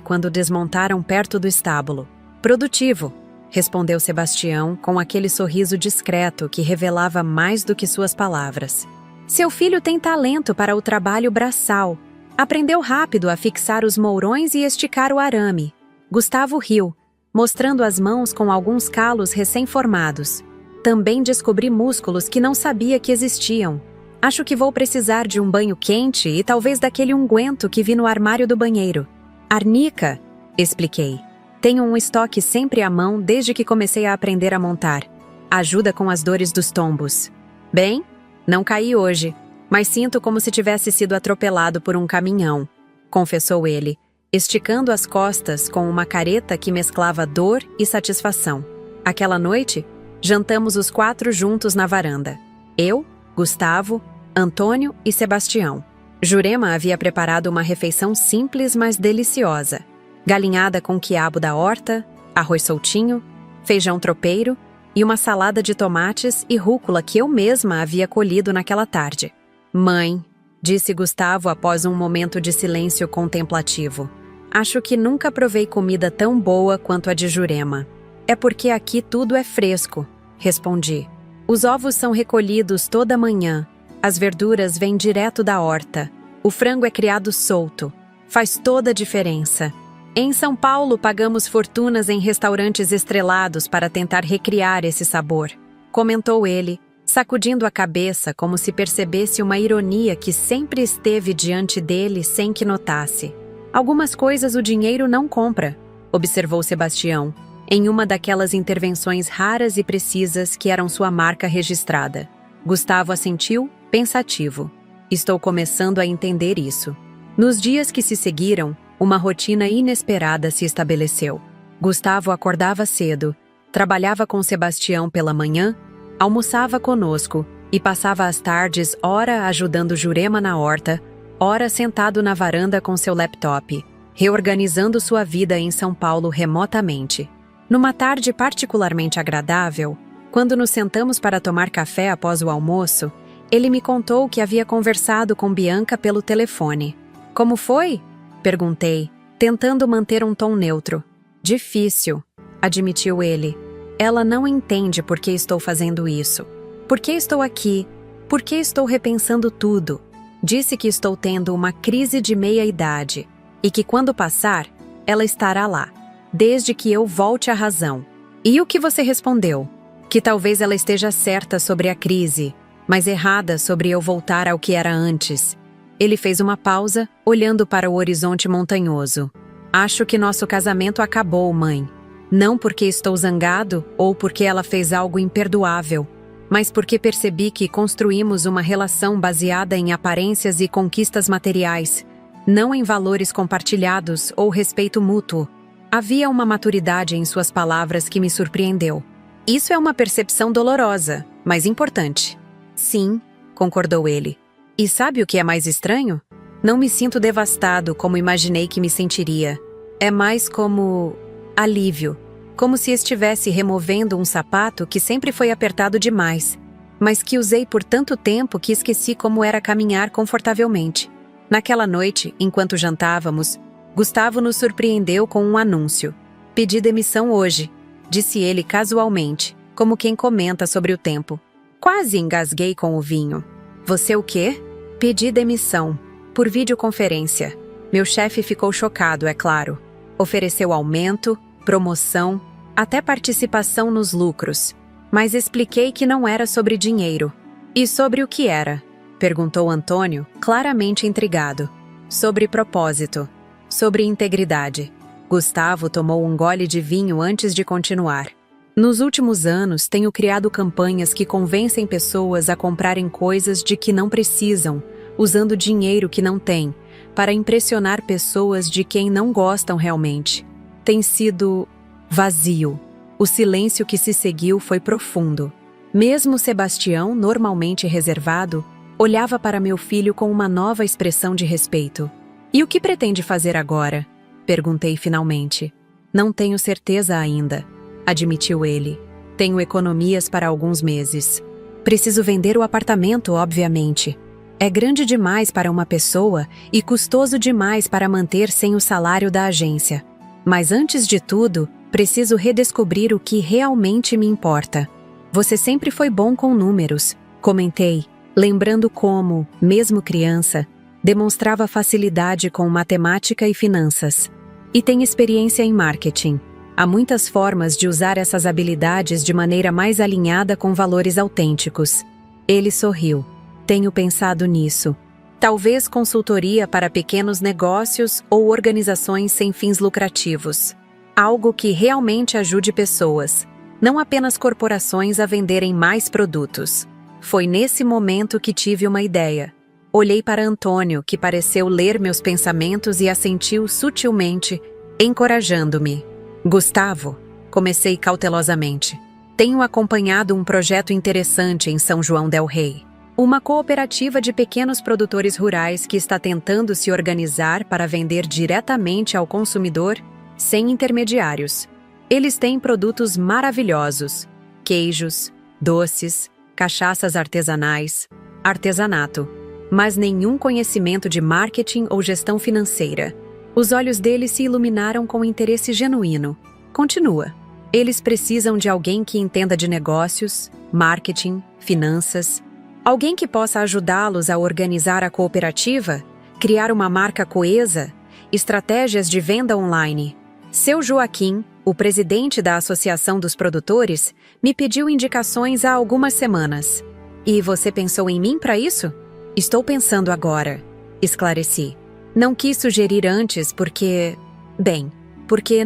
quando desmontaram perto do estábulo. "Produtivo", respondeu Sebastião com aquele sorriso discreto que revelava mais do que suas palavras. "Seu filho tem talento para o trabalho braçal. Aprendeu rápido a fixar os mourões e esticar o arame." Gustavo riu, mostrando as mãos com alguns calos recém-formados. Também descobri músculos que não sabia que existiam. Acho que vou precisar de um banho quente e talvez daquele unguento que vi no armário do banheiro. Arnica, expliquei. Tenho um estoque sempre à mão desde que comecei a aprender a montar. Ajuda com as dores dos tombos. Bem, não caí hoje, mas sinto como se tivesse sido atropelado por um caminhão, confessou ele, esticando as costas com uma careta que mesclava dor e satisfação. Aquela noite, jantamos os 4 juntos na varanda. Eu, Gustavo, Antônio e Sebastião. Jurema havia preparado uma refeição simples, mas deliciosa. Galinhada com quiabo da horta, arroz soltinho, feijão tropeiro e uma salada de tomates e rúcula que eu mesma havia colhido naquela tarde. Mãe, disse Gustavo após um momento de silêncio contemplativo. Acho que nunca provei comida tão boa quanto a de Jurema. É porque aqui tudo é fresco, respondi. Os ovos são recolhidos toda manhã, as verduras vêm direto da horta, o frango é criado solto. Faz toda a diferença. Em São Paulo, pagamos fortunas em restaurantes estrelados para tentar recriar esse sabor, comentou ele, sacudindo a cabeça como se percebesse uma ironia que sempre esteve diante dele sem que notasse. Algumas coisas o dinheiro não compra, observou Sebastião, em uma daquelas intervenções raras e precisas que eram sua marca registrada. Gustavo assentiu, pensativo. Estou começando a entender isso. Nos dias que se seguiram, uma rotina inesperada se estabeleceu. Gustavo acordava cedo, trabalhava com Sebastião pela manhã, almoçava conosco e passava as tardes ora ajudando Jurema na horta, ora sentado na varanda com seu laptop, reorganizando sua vida em São Paulo remotamente. Numa tarde particularmente agradável, quando nos sentamos para tomar café após o almoço, ele me contou que havia conversado com Bianca pelo telefone. Como foi? Perguntei, tentando manter um tom neutro. Difícil, admitiu ele. Ela não entende por que estou fazendo isso. Por que estou aqui? Por que estou repensando tudo? Disse que estou tendo uma crise de meia-idade e que quando passar, ela estará lá, desde que eu volte à razão. E o que você respondeu? Que talvez ela esteja certa sobre a crise, mas errada sobre eu voltar ao que era antes. Ele fez uma pausa, olhando para o horizonte montanhoso. Acho que nosso casamento acabou, mãe. Não porque estou zangado ou porque ela fez algo imperdoável, mas porque percebi que construímos uma relação baseada em aparências e conquistas materiais, não em valores compartilhados ou respeito mútuo. Havia uma maturidade em suas palavras que me surpreendeu. Isso é uma percepção dolorosa, mas importante. Sim, concordou ele. E sabe o que é mais estranho? Não me sinto devastado como imaginei que me sentiria. É mais como alívio, como se estivesse removendo um sapato que sempre foi apertado demais, mas que usei por tanto tempo que esqueci como era caminhar confortavelmente. Naquela noite, enquanto jantávamos, Gustavo nos surpreendeu com um anúncio. Pedi demissão hoje, disse ele casualmente, como quem comenta sobre o tempo. Quase engasguei com o vinho. Você o quê? Pedi demissão, por videoconferência. Meu chefe ficou chocado, é claro. Ofereceu aumento, promoção, até participação nos lucros. Mas expliquei que não era sobre dinheiro. E sobre o que era? Perguntou Antônio, claramente intrigado. Sobre propósito. Sobre integridade. Gustavo tomou um gole de vinho antes de continuar. Nos últimos anos, tenho criado campanhas que convencem pessoas a comprarem coisas de que não precisam, usando dinheiro que não têm, para impressionar pessoas de quem não gostam realmente. Tem sido vazio. O silêncio que se seguiu foi profundo. Mesmo Sebastião, normalmente reservado, olhava para meu filho com uma nova expressão de respeito. E o que pretende fazer agora? Perguntei finalmente. Não tenho certeza ainda, admitiu ele. Tenho economias para alguns meses. Preciso vender o apartamento, obviamente. É grande demais para uma pessoa e custoso demais para manter sem o salário da agência. Mas antes de tudo, preciso redescobrir o que realmente me importa. Você sempre foi bom com números, comentei, lembrando como, mesmo criança, demonstrava facilidade com matemática e finanças. E tem experiência em marketing. Há muitas formas de usar essas habilidades de maneira mais alinhada com valores autênticos. Ele sorriu. Tenho pensado nisso. Talvez consultoria para pequenos negócios ou organizações sem fins lucrativos. Algo que realmente ajude pessoas, não apenas corporações, a venderem mais produtos. Foi nesse momento que tive uma ideia. Olhei para Antônio, que pareceu ler meus pensamentos e assentiu sutilmente, encorajando-me. Gustavo, comecei cautelosamente. Tenho acompanhado um projeto interessante em São João del Rei. Uma cooperativa de pequenos produtores rurais que está tentando se organizar para vender diretamente ao consumidor, sem intermediários. Eles têm produtos maravilhosos: queijos, doces, cachaças artesanais, artesanato, mas nenhum conhecimento de marketing ou gestão financeira. Os olhos dele se iluminaram com interesse genuíno. Continua. Eles precisam de alguém que entenda de negócios, marketing, finanças. Alguém que possa ajudá-los a organizar a cooperativa, criar uma marca coesa, estratégias de venda online. Seu Joaquim, o presidente da Associação dos Produtores, me pediu indicações há algumas semanas. E você pensou em mim para isso? Estou pensando agora, esclareci. Não quis sugerir antes porque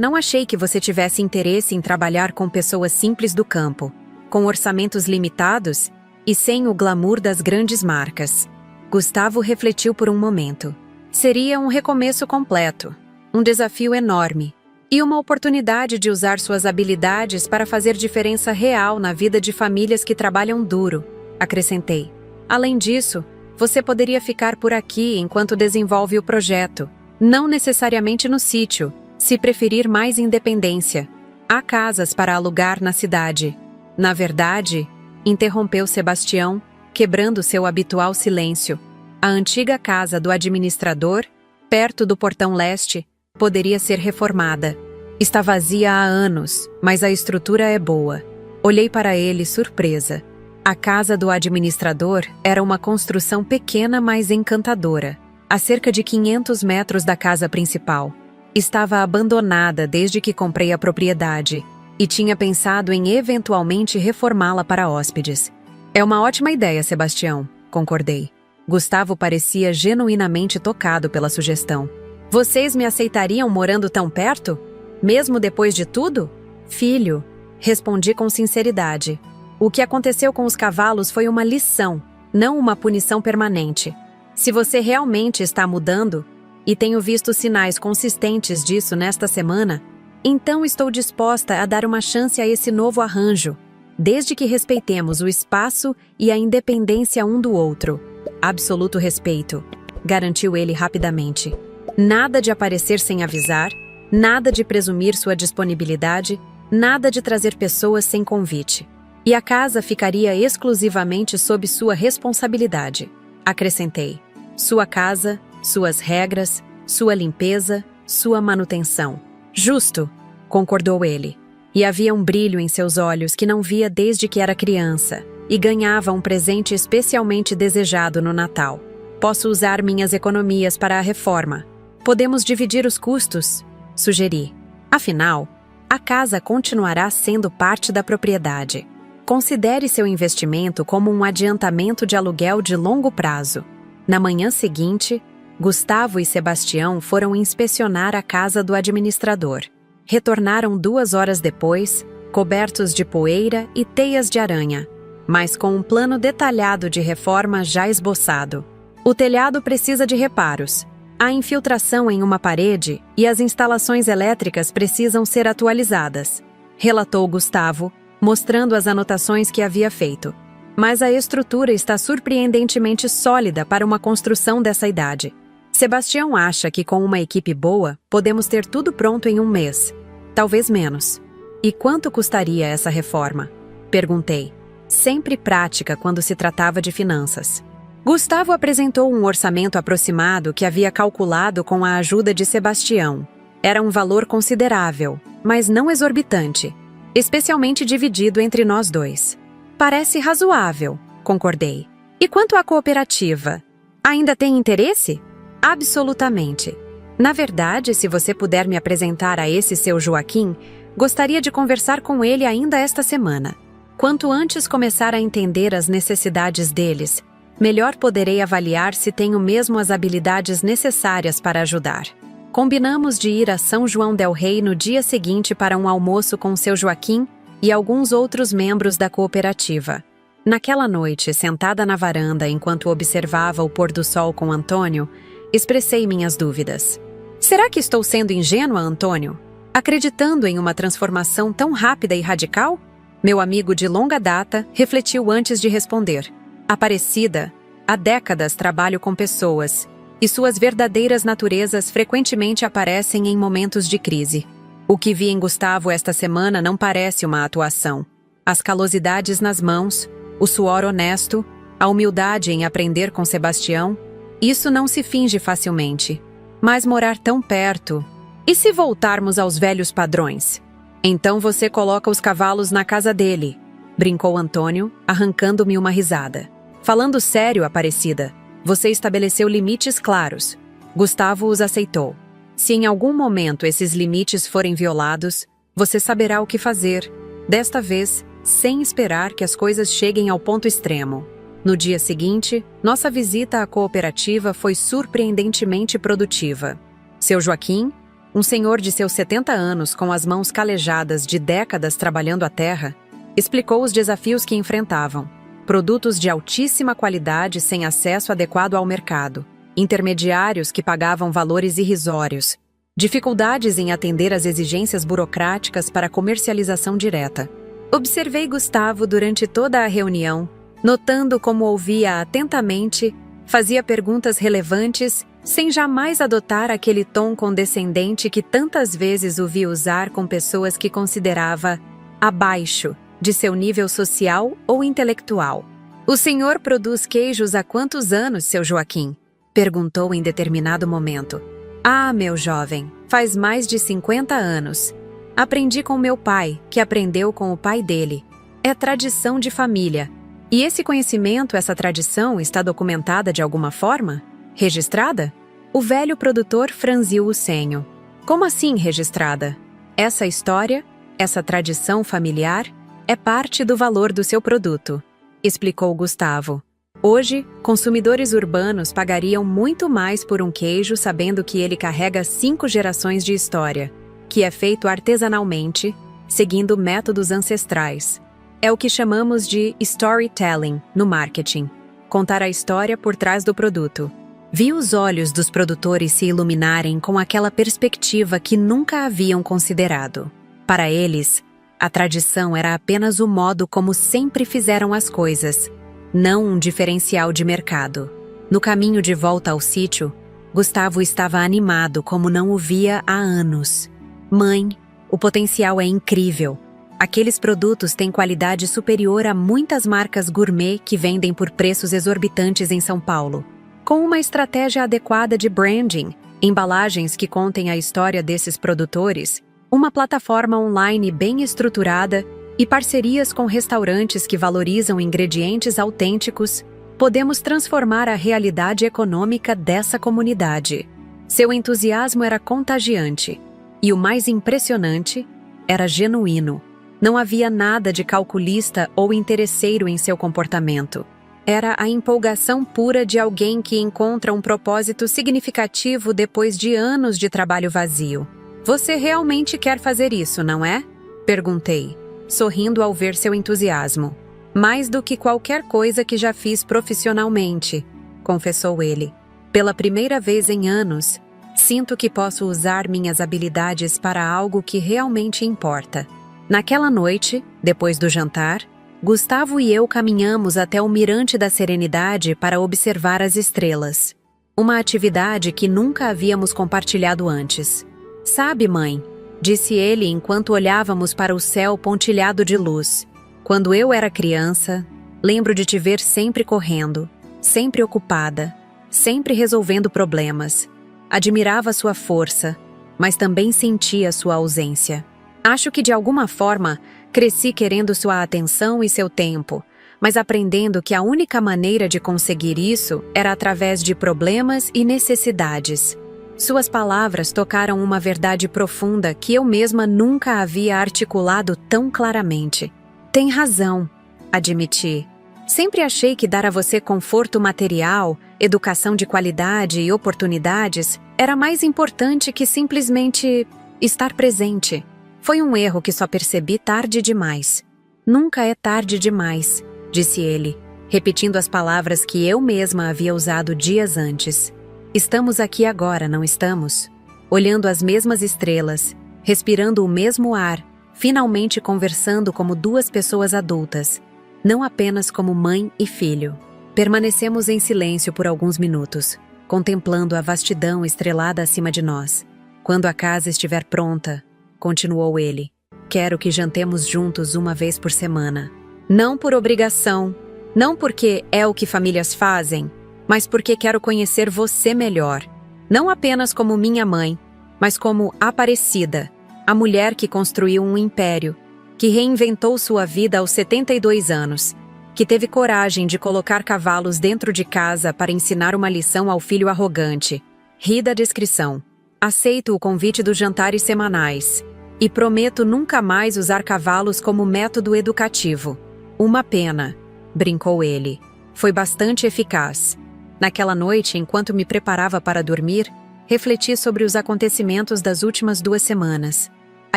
não achei que você tivesse interesse em trabalhar com pessoas simples do campo, com orçamentos limitados e sem o glamour das grandes marcas. Gustavo refletiu por um momento. Seria um recomeço completo, um desafio enorme e uma oportunidade de usar suas habilidades para fazer diferença real na vida de famílias que trabalham duro, acrescentei. Além disso, você poderia ficar por aqui enquanto desenvolve o projeto, não necessariamente no sítio, se preferir mais independência. Há casas para alugar na cidade. Na verdade, interrompeu Sebastião, quebrando seu habitual silêncio. A antiga casa do administrador, perto do portão leste, poderia ser reformada. Está vazia há anos, mas a estrutura é boa. Olhei para ele, surpresa. A casa do administrador era uma construção pequena, mas encantadora, a cerca de 500 metros da casa principal. Estava abandonada desde que comprei a propriedade e tinha pensado em eventualmente reformá-la para hóspedes. É uma ótima ideia, Sebastião, concordei. Gustavo parecia genuinamente tocado pela sugestão. Vocês me aceitariam morando tão perto? Mesmo depois de tudo? Filho, respondi com sinceridade. O que aconteceu com os cavalos foi uma lição, não uma punição permanente. Se você realmente está mudando, e tenho visto sinais consistentes disso nesta semana, então estou disposta a dar uma chance a esse novo arranjo, desde que respeitemos o espaço e a independência um do outro. Absoluto respeito, garantiu ele rapidamente. Nada de aparecer sem avisar, nada de presumir sua disponibilidade, nada de trazer pessoas sem convite. E a casa ficaria exclusivamente sob sua responsabilidade, acrescentei. Sua casa, suas regras, sua limpeza, sua manutenção. Justo, concordou ele. E havia um brilho em seus olhos que não via desde que era criança, e ganhava um presente especialmente desejado no Natal. Posso usar minhas economias para a reforma. Podemos dividir os custos, sugeri. Afinal, a casa continuará sendo parte da propriedade. Considere seu investimento como um adiantamento de aluguel de longo prazo. Na manhã seguinte, Gustavo e Sebastião foram inspecionar a casa do administrador. Retornaram 2 horas depois, cobertos de poeira e teias de aranha, mas com um plano detalhado de reforma já esboçado. O telhado precisa de reparos. Há infiltração em uma parede e as instalações elétricas precisam ser atualizadas, relatou Gustavo, mostrando as anotações que havia feito. Mas a estrutura está surpreendentemente sólida para uma construção dessa idade. Sebastião acha que com uma equipe boa, podemos ter tudo pronto em 1 mês. Talvez menos. E quanto custaria essa reforma? Perguntei. Sempre prática quando se tratava de finanças. Gustavo apresentou um orçamento aproximado que havia calculado com a ajuda de Sebastião. Era um valor considerável, mas não exorbitante, especialmente dividido entre nós dois. Parece razoável, concordei. E quanto à cooperativa? Ainda tem interesse? Absolutamente. Na verdade, se você puder me apresentar a esse seu Joaquim, gostaria de conversar com ele ainda esta semana. Quanto antes começar a entender as necessidades deles, melhor poderei avaliar se tenho mesmo as habilidades necessárias para ajudar. Combinamos de ir a São João del Rei no dia seguinte para um almoço com seu Joaquim e alguns outros membros da cooperativa. Naquela noite, sentada na varanda enquanto observava o pôr do sol com Antônio, expressei minhas dúvidas. Será que estou sendo ingênua, Antônio? Acreditando em uma transformação tão rápida e radical? Meu amigo de longa data refletiu antes de responder. Aparecida, há décadas trabalho com pessoas, e suas verdadeiras naturezas frequentemente aparecem em momentos de crise. O que vi em Gustavo esta semana não parece uma atuação. As calosidades nas mãos, o suor honesto, a humildade em aprender com Sebastião, isso não se finge facilmente. Mas morar tão perto... E se voltarmos aos velhos padrões? Então você coloca os cavalos na casa dele, brincou Antônio, arrancando-me uma risada. Falando sério, Aparecida, você estabeleceu limites claros. Gustavo os aceitou. Se em algum momento esses limites forem violados, você saberá o que fazer, desta vez, sem esperar que as coisas cheguem ao ponto extremo. No dia seguinte, nossa visita à cooperativa foi surpreendentemente produtiva. Seu Joaquim, um senhor de seus 70 anos com as mãos calejadas de décadas trabalhando a terra, explicou os desafios que enfrentavam. Produtos de altíssima qualidade sem acesso adequado ao mercado, intermediários que pagavam valores irrisórios, dificuldades em atender às exigências burocráticas para comercialização direta. Observei Gustavo durante toda a reunião, notando como ouvia atentamente, fazia perguntas relevantes, sem jamais adotar aquele tom condescendente que tantas vezes o vi usar com pessoas que considerava abaixo de seu nível social ou intelectual. O senhor produz queijos há quantos anos, seu Joaquim? Perguntou em determinado momento. Ah, meu jovem, faz mais de 50 anos. Aprendi com meu pai, que aprendeu com o pai dele. É tradição de família. E esse conhecimento, essa tradição, está documentada de alguma forma? Registrada? O velho produtor franziu o senho. Como assim registrada? Essa história, essa tradição familiar, é parte do valor do seu produto, explicou Gustavo. Hoje, consumidores urbanos pagariam muito mais por um queijo sabendo que ele carrega 5 gerações de história, que é feito artesanalmente, seguindo métodos ancestrais. É o que chamamos de storytelling no marketing, contar a história por trás do produto. Vi os olhos dos produtores se iluminarem com aquela perspectiva que nunca haviam considerado. Para eles, a tradição era apenas o modo como sempre fizeram as coisas, não um diferencial de mercado. No caminho de volta ao sítio, Gustavo estava animado como não o via há anos. Mãe, o potencial é incrível. Aqueles produtos têm qualidade superior a muitas marcas gourmet que vendem por preços exorbitantes em São Paulo. Com uma estratégia adequada de branding, embalagens que contem a história desses produtores, uma plataforma online bem estruturada e parcerias com restaurantes que valorizam ingredientes autênticos, podemos transformar a realidade econômica dessa comunidade. Seu entusiasmo era contagiante, e o mais impressionante, era genuíno. Não havia nada de calculista ou interesseiro em seu comportamento. Era a empolgação pura de alguém que encontra um propósito significativo depois de anos de trabalho vazio. Você realmente quer fazer isso, não é? Perguntei, sorrindo ao ver seu entusiasmo. Mais do que qualquer coisa que já fiz profissionalmente, confessou ele. Pela primeira vez em anos, sinto que posso usar minhas habilidades para algo que realmente importa. Naquela noite, depois do jantar, Gustavo e eu caminhamos até o Mirante da Serenidade para observar as estrelas. Uma atividade que nunca havíamos compartilhado antes. Sabe, mãe, disse ele enquanto olhávamos para o céu pontilhado de luz. Quando eu era criança, lembro de te ver sempre correndo, sempre ocupada, sempre resolvendo problemas. Admirava sua força, mas também sentia sua ausência. Acho que de alguma forma cresci querendo sua atenção e seu tempo, mas aprendendo que a única maneira de conseguir isso era através de problemas e necessidades. Suas palavras tocaram uma verdade profunda que eu mesma nunca havia articulado tão claramente. Tem razão, admiti. Sempre achei que dar a você conforto material, educação de qualidade e oportunidades era mais importante que simplesmente estar presente. Foi um erro que só percebi tarde demais. Nunca é tarde demais, disse ele, repetindo as palavras que eu mesma havia usado dias antes. Estamos aqui agora, não estamos? Olhando as mesmas estrelas, respirando o mesmo ar, finalmente conversando como duas pessoas adultas, não apenas como mãe e filho. Permanecemos em silêncio por alguns minutos, contemplando a vastidão estrelada acima de nós. Quando a casa estiver pronta, continuou ele, quero que jantemos juntos uma vez por semana. Não por obrigação, não porque é o que famílias fazem, mas porque quero conhecer você melhor. Não apenas como minha mãe, mas como Aparecida, a mulher que construiu um império, que reinventou sua vida aos 72 anos, que teve coragem de colocar cavalos dentro de casa para ensinar uma lição ao filho arrogante. Ri da descrição. Aceito o convite dos jantares semanais e prometo nunca mais usar cavalos como método educativo. Uma pena, brincou ele. Foi bastante eficaz. Naquela noite, enquanto me preparava para dormir, refleti sobre os acontecimentos das últimas 2 semanas. A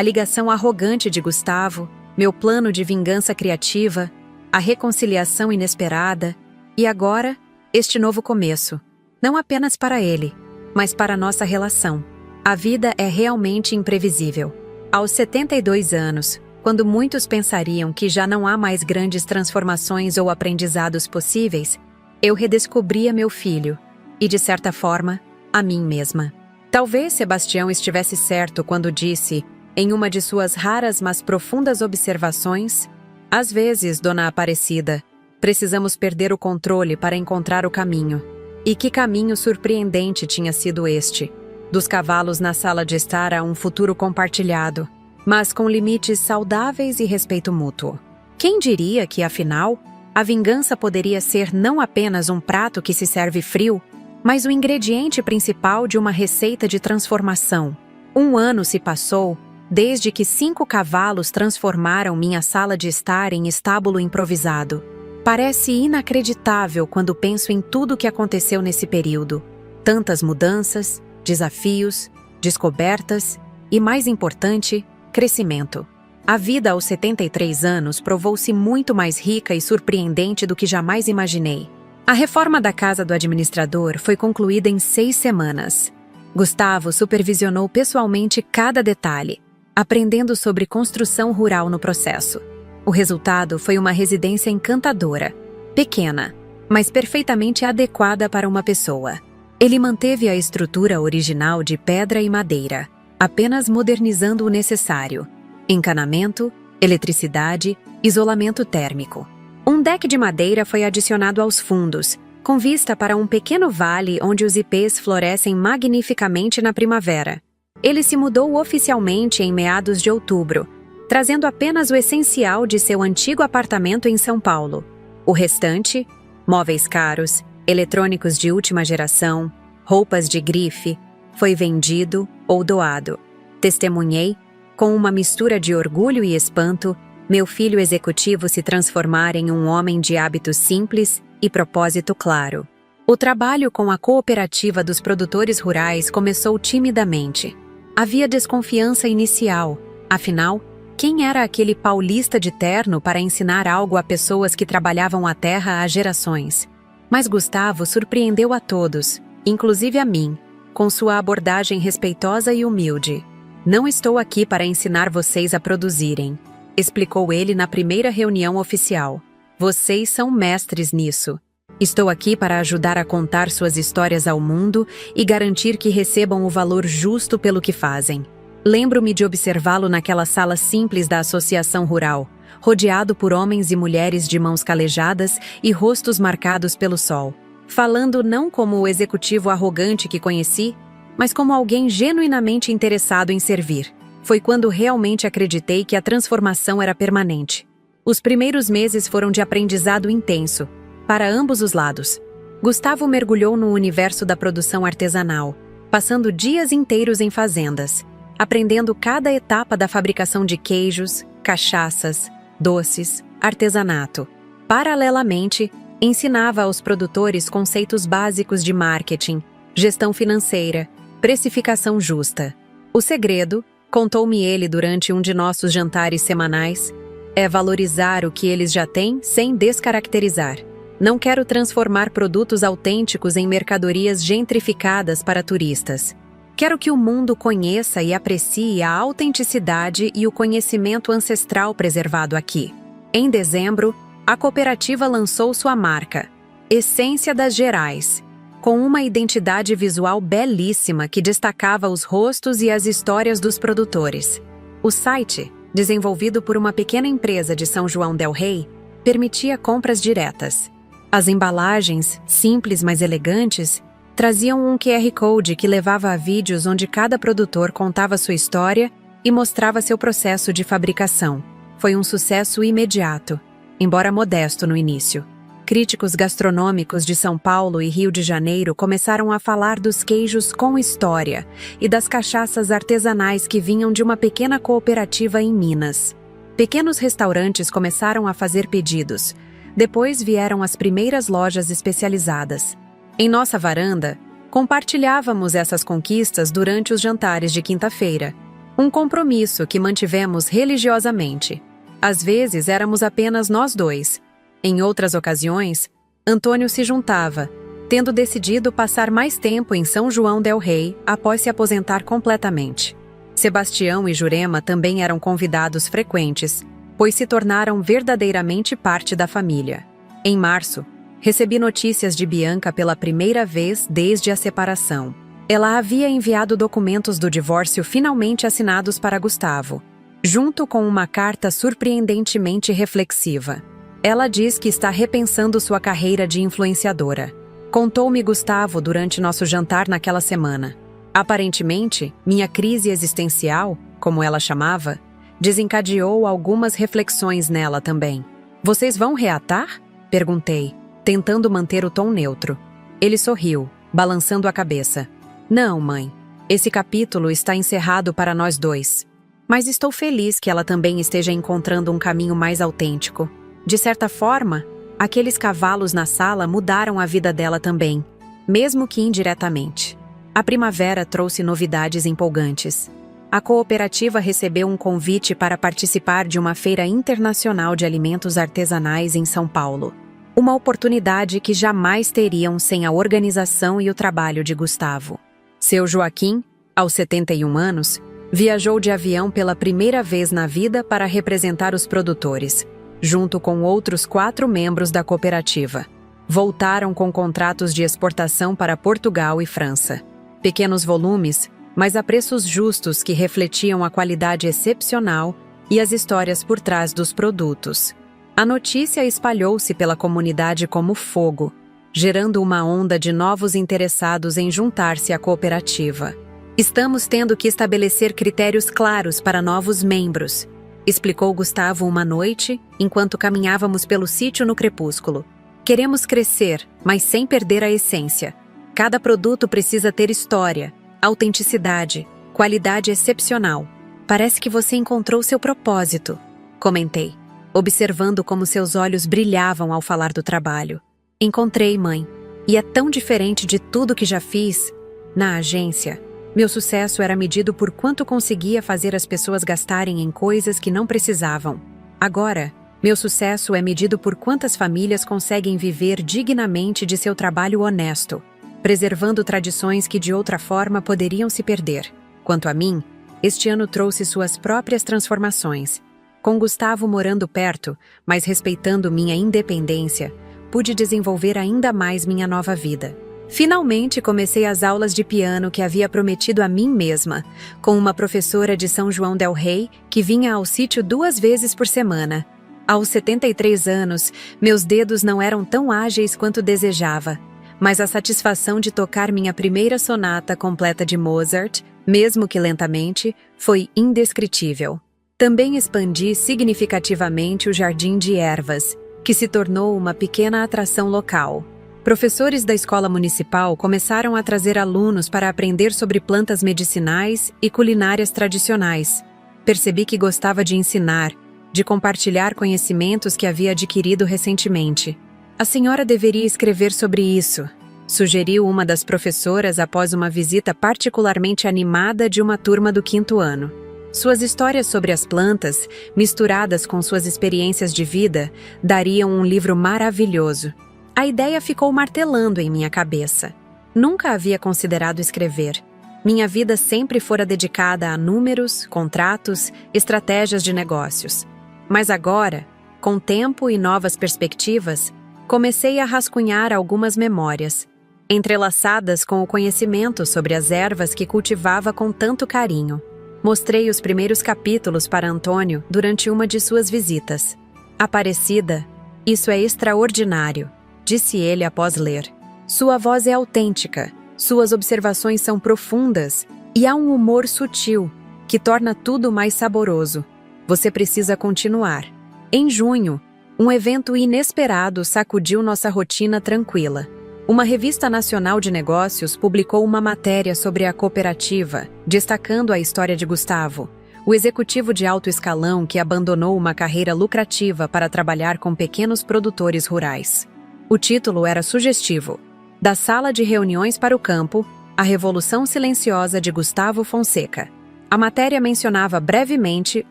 ligação arrogante de Gustavo, meu plano de vingança criativa, a reconciliação inesperada e agora, este novo começo. Não apenas para ele, mas para nossa relação. A vida é realmente imprevisível. Aos 72 anos, quando muitos pensariam que já não há mais grandes transformações ou aprendizados possíveis, eu redescobria meu filho e, de certa forma, a mim mesma. Talvez Sebastião estivesse certo quando disse, em uma de suas raras mas profundas observações, às vezes, Dona Aparecida, precisamos perder o controle para encontrar o caminho. E que caminho surpreendente tinha sido este. Dos cavalos na sala de estar a um futuro compartilhado, mas com limites saudáveis e respeito mútuo. Quem diria que, afinal, a vingança poderia ser não apenas um prato que se serve frio, mas o ingrediente principal de uma receita de transformação. 1 ano se passou desde que 5 cavalos transformaram minha sala de estar em estábulo improvisado. Parece inacreditável quando penso em tudo o que aconteceu nesse período. Tantas mudanças, desafios, descobertas e, mais importante, crescimento. A vida aos 73 anos provou-se muito mais rica e surpreendente do que jamais imaginei. A reforma da casa do administrador foi concluída em 6 semanas. Gustavo supervisionou pessoalmente cada detalhe, aprendendo sobre construção rural no processo. O resultado foi uma residência encantadora, pequena, mas perfeitamente adequada para uma pessoa. Ele manteve a estrutura original de pedra e madeira, apenas modernizando o necessário: encanamento, eletricidade, isolamento térmico. Um deck de madeira foi adicionado aos fundos, com vista para um pequeno vale onde os ipês florescem magnificamente na primavera. Ele se mudou oficialmente em meados de outubro, trazendo apenas o essencial de seu antigo apartamento em São Paulo. O restante, móveis caros, eletrônicos de última geração, roupas de grife, foi vendido ou doado. Testemunhei, com uma mistura de orgulho e espanto, meu filho executivo se transformar em um homem de hábitos simples e propósito claro. O trabalho com a cooperativa dos produtores rurais começou timidamente. Havia desconfiança inicial, afinal, quem era aquele paulista de terno para ensinar algo a pessoas que trabalhavam a terra há gerações? Mas Gustavo surpreendeu a todos, inclusive a mim, com sua abordagem respeitosa e humilde. Não estou aqui para ensinar vocês a produzirem, explicou ele na primeira reunião oficial. Vocês são mestres nisso. Estou aqui para ajudar a contar suas histórias ao mundo e garantir que recebam o valor justo pelo que fazem. Lembro-me de observá-lo naquela sala simples da Associação Rural, rodeado por homens e mulheres de mãos calejadas e rostos marcados pelo sol, falando não como o executivo arrogante que conheci, mas como alguém genuinamente interessado em servir. Foi quando realmente acreditei que a transformação era permanente. Os primeiros meses foram de aprendizado intenso, para ambos os lados. Gustavo mergulhou no universo da produção artesanal, passando dias inteiros em fazendas, aprendendo cada etapa da fabricação de queijos, cachaças, doces, artesanato. Paralelamente, ensinava aos produtores conceitos básicos de marketing, gestão financeira, precificação justa. O segredo, contou-me ele durante um de nossos jantares semanais, é valorizar o que eles já têm sem descaracterizar. Não quero transformar produtos autênticos em mercadorias gentrificadas para turistas. Quero que o mundo conheça e aprecie a autenticidade e o conhecimento ancestral preservado aqui. Em dezembro, a cooperativa lançou sua marca, Essência das Gerais, com uma identidade visual belíssima que destacava os rostos e as histórias dos produtores. O site, desenvolvido por uma pequena empresa de São João del Rei, permitia compras diretas. As embalagens, simples mas elegantes, traziam um QR Code que levava a vídeos onde cada produtor contava sua história e mostrava seu processo de fabricação. Foi um sucesso imediato, embora modesto no início. Críticos gastronômicos de São Paulo e Rio de Janeiro começaram a falar dos queijos com história e das cachaças artesanais que vinham de uma pequena cooperativa em Minas. Pequenos restaurantes começaram a fazer pedidos. Depois vieram as primeiras lojas especializadas. Em nossa varanda, compartilhávamos essas conquistas durante os jantares de quinta-feira. Um compromisso que mantivemos religiosamente. Às vezes éramos apenas nós dois. Em outras ocasiões, Antônio se juntava, tendo decidido passar mais tempo em São João del Rei após se aposentar completamente. Sebastião e Jurema também eram convidados frequentes, pois se tornaram verdadeiramente parte da família. Em março, recebi notícias de Bianca pela primeira vez desde a separação. Ela havia enviado documentos do divórcio finalmente assinados para Gustavo, junto com uma carta surpreendentemente reflexiva. Ela diz que está repensando sua carreira de influenciadora. Contou-me Gustavo durante nosso jantar naquela semana. Aparentemente, minha crise existencial, como ela chamava, desencadeou algumas reflexões nela também. Vocês vão reatar? Perguntei, tentando manter o tom neutro. Ele sorriu, balançando a cabeça. Não, mãe. Esse capítulo está encerrado para nós dois. Mas estou feliz que ela também esteja encontrando um caminho mais autêntico. De certa forma, aqueles cavalos na sala mudaram a vida dela também, mesmo que indiretamente. A primavera trouxe novidades empolgantes. A cooperativa recebeu um convite para participar de uma feira internacional de alimentos artesanais em São Paulo. Uma oportunidade que jamais teriam sem a organização e o trabalho de Gustavo. Seu Joaquim, aos 71 anos, viajou de avião pela primeira vez na vida para representar os produtores, junto com outros 4 membros da cooperativa. Voltaram com contratos de exportação para Portugal e França. Pequenos volumes, mas a preços justos que refletiam a qualidade excepcional e as histórias por trás dos produtos. A notícia espalhou-se pela comunidade como fogo, gerando uma onda de novos interessados em juntar-se à cooperativa. Estamos tendo que estabelecer critérios claros para novos membros, explicou Gustavo uma noite, enquanto caminhávamos pelo sítio no crepúsculo. Queremos crescer, mas sem perder a essência. Cada produto precisa ter história, autenticidade, qualidade excepcional. Parece que você encontrou seu propósito, comentei, observando como seus olhos brilhavam ao falar do trabalho. Encontrei, mãe, e é tão diferente de tudo que já fiz. Na agência, meu sucesso era medido por quanto conseguia fazer as pessoas gastarem em coisas que não precisavam. Agora, meu sucesso é medido por quantas famílias conseguem viver dignamente de seu trabalho honesto, preservando tradições que de outra forma poderiam se perder. Quanto a mim, este ano trouxe suas próprias transformações. Com Gustavo morando perto, mas respeitando minha independência, pude desenvolver ainda mais minha nova vida. Finalmente comecei as aulas de piano que havia prometido a mim mesma, com uma professora de São João del Rei que vinha ao sítio 2 vezes por semana. Aos 73 anos, meus dedos não eram tão ágeis quanto desejava, mas a satisfação de tocar minha primeira sonata completa de Mozart, mesmo que lentamente, foi indescritível. Também expandi significativamente o Jardim de Ervas, que se tornou uma pequena atração local. Professores da escola municipal começaram a trazer alunos para aprender sobre plantas medicinais e culinárias tradicionais. Percebi que gostava de ensinar, de compartilhar conhecimentos que havia adquirido recentemente. A senhora deveria escrever sobre isso, sugeriu uma das professoras após uma visita particularmente animada de uma turma do 5º ano. Suas histórias sobre as plantas, misturadas com suas experiências de vida, dariam um livro maravilhoso. A ideia ficou martelando em minha cabeça. Nunca havia considerado escrever. Minha vida sempre fora dedicada a números, contratos, estratégias de negócios. Mas agora, com tempo e novas perspectivas, comecei a rascunhar algumas memórias, entrelaçadas com o conhecimento sobre as ervas que cultivava com tanto carinho. Mostrei os primeiros capítulos para Antônio durante uma de suas visitas. Aparecida, isso é extraordinário, disse ele após ler. Sua voz é autêntica, suas observações são profundas e há um humor sutil que torna tudo mais saboroso. Você precisa continuar. Em junho, um evento inesperado sacudiu nossa rotina tranquila. Uma revista nacional de negócios publicou uma matéria sobre a cooperativa, destacando a história de Gustavo, o executivo de alto escalão que abandonou uma carreira lucrativa para trabalhar com pequenos produtores rurais. O título era sugestivo: Da sala de reuniões para o campo, a revolução silenciosa de Gustavo Fonseca. A matéria mencionava brevemente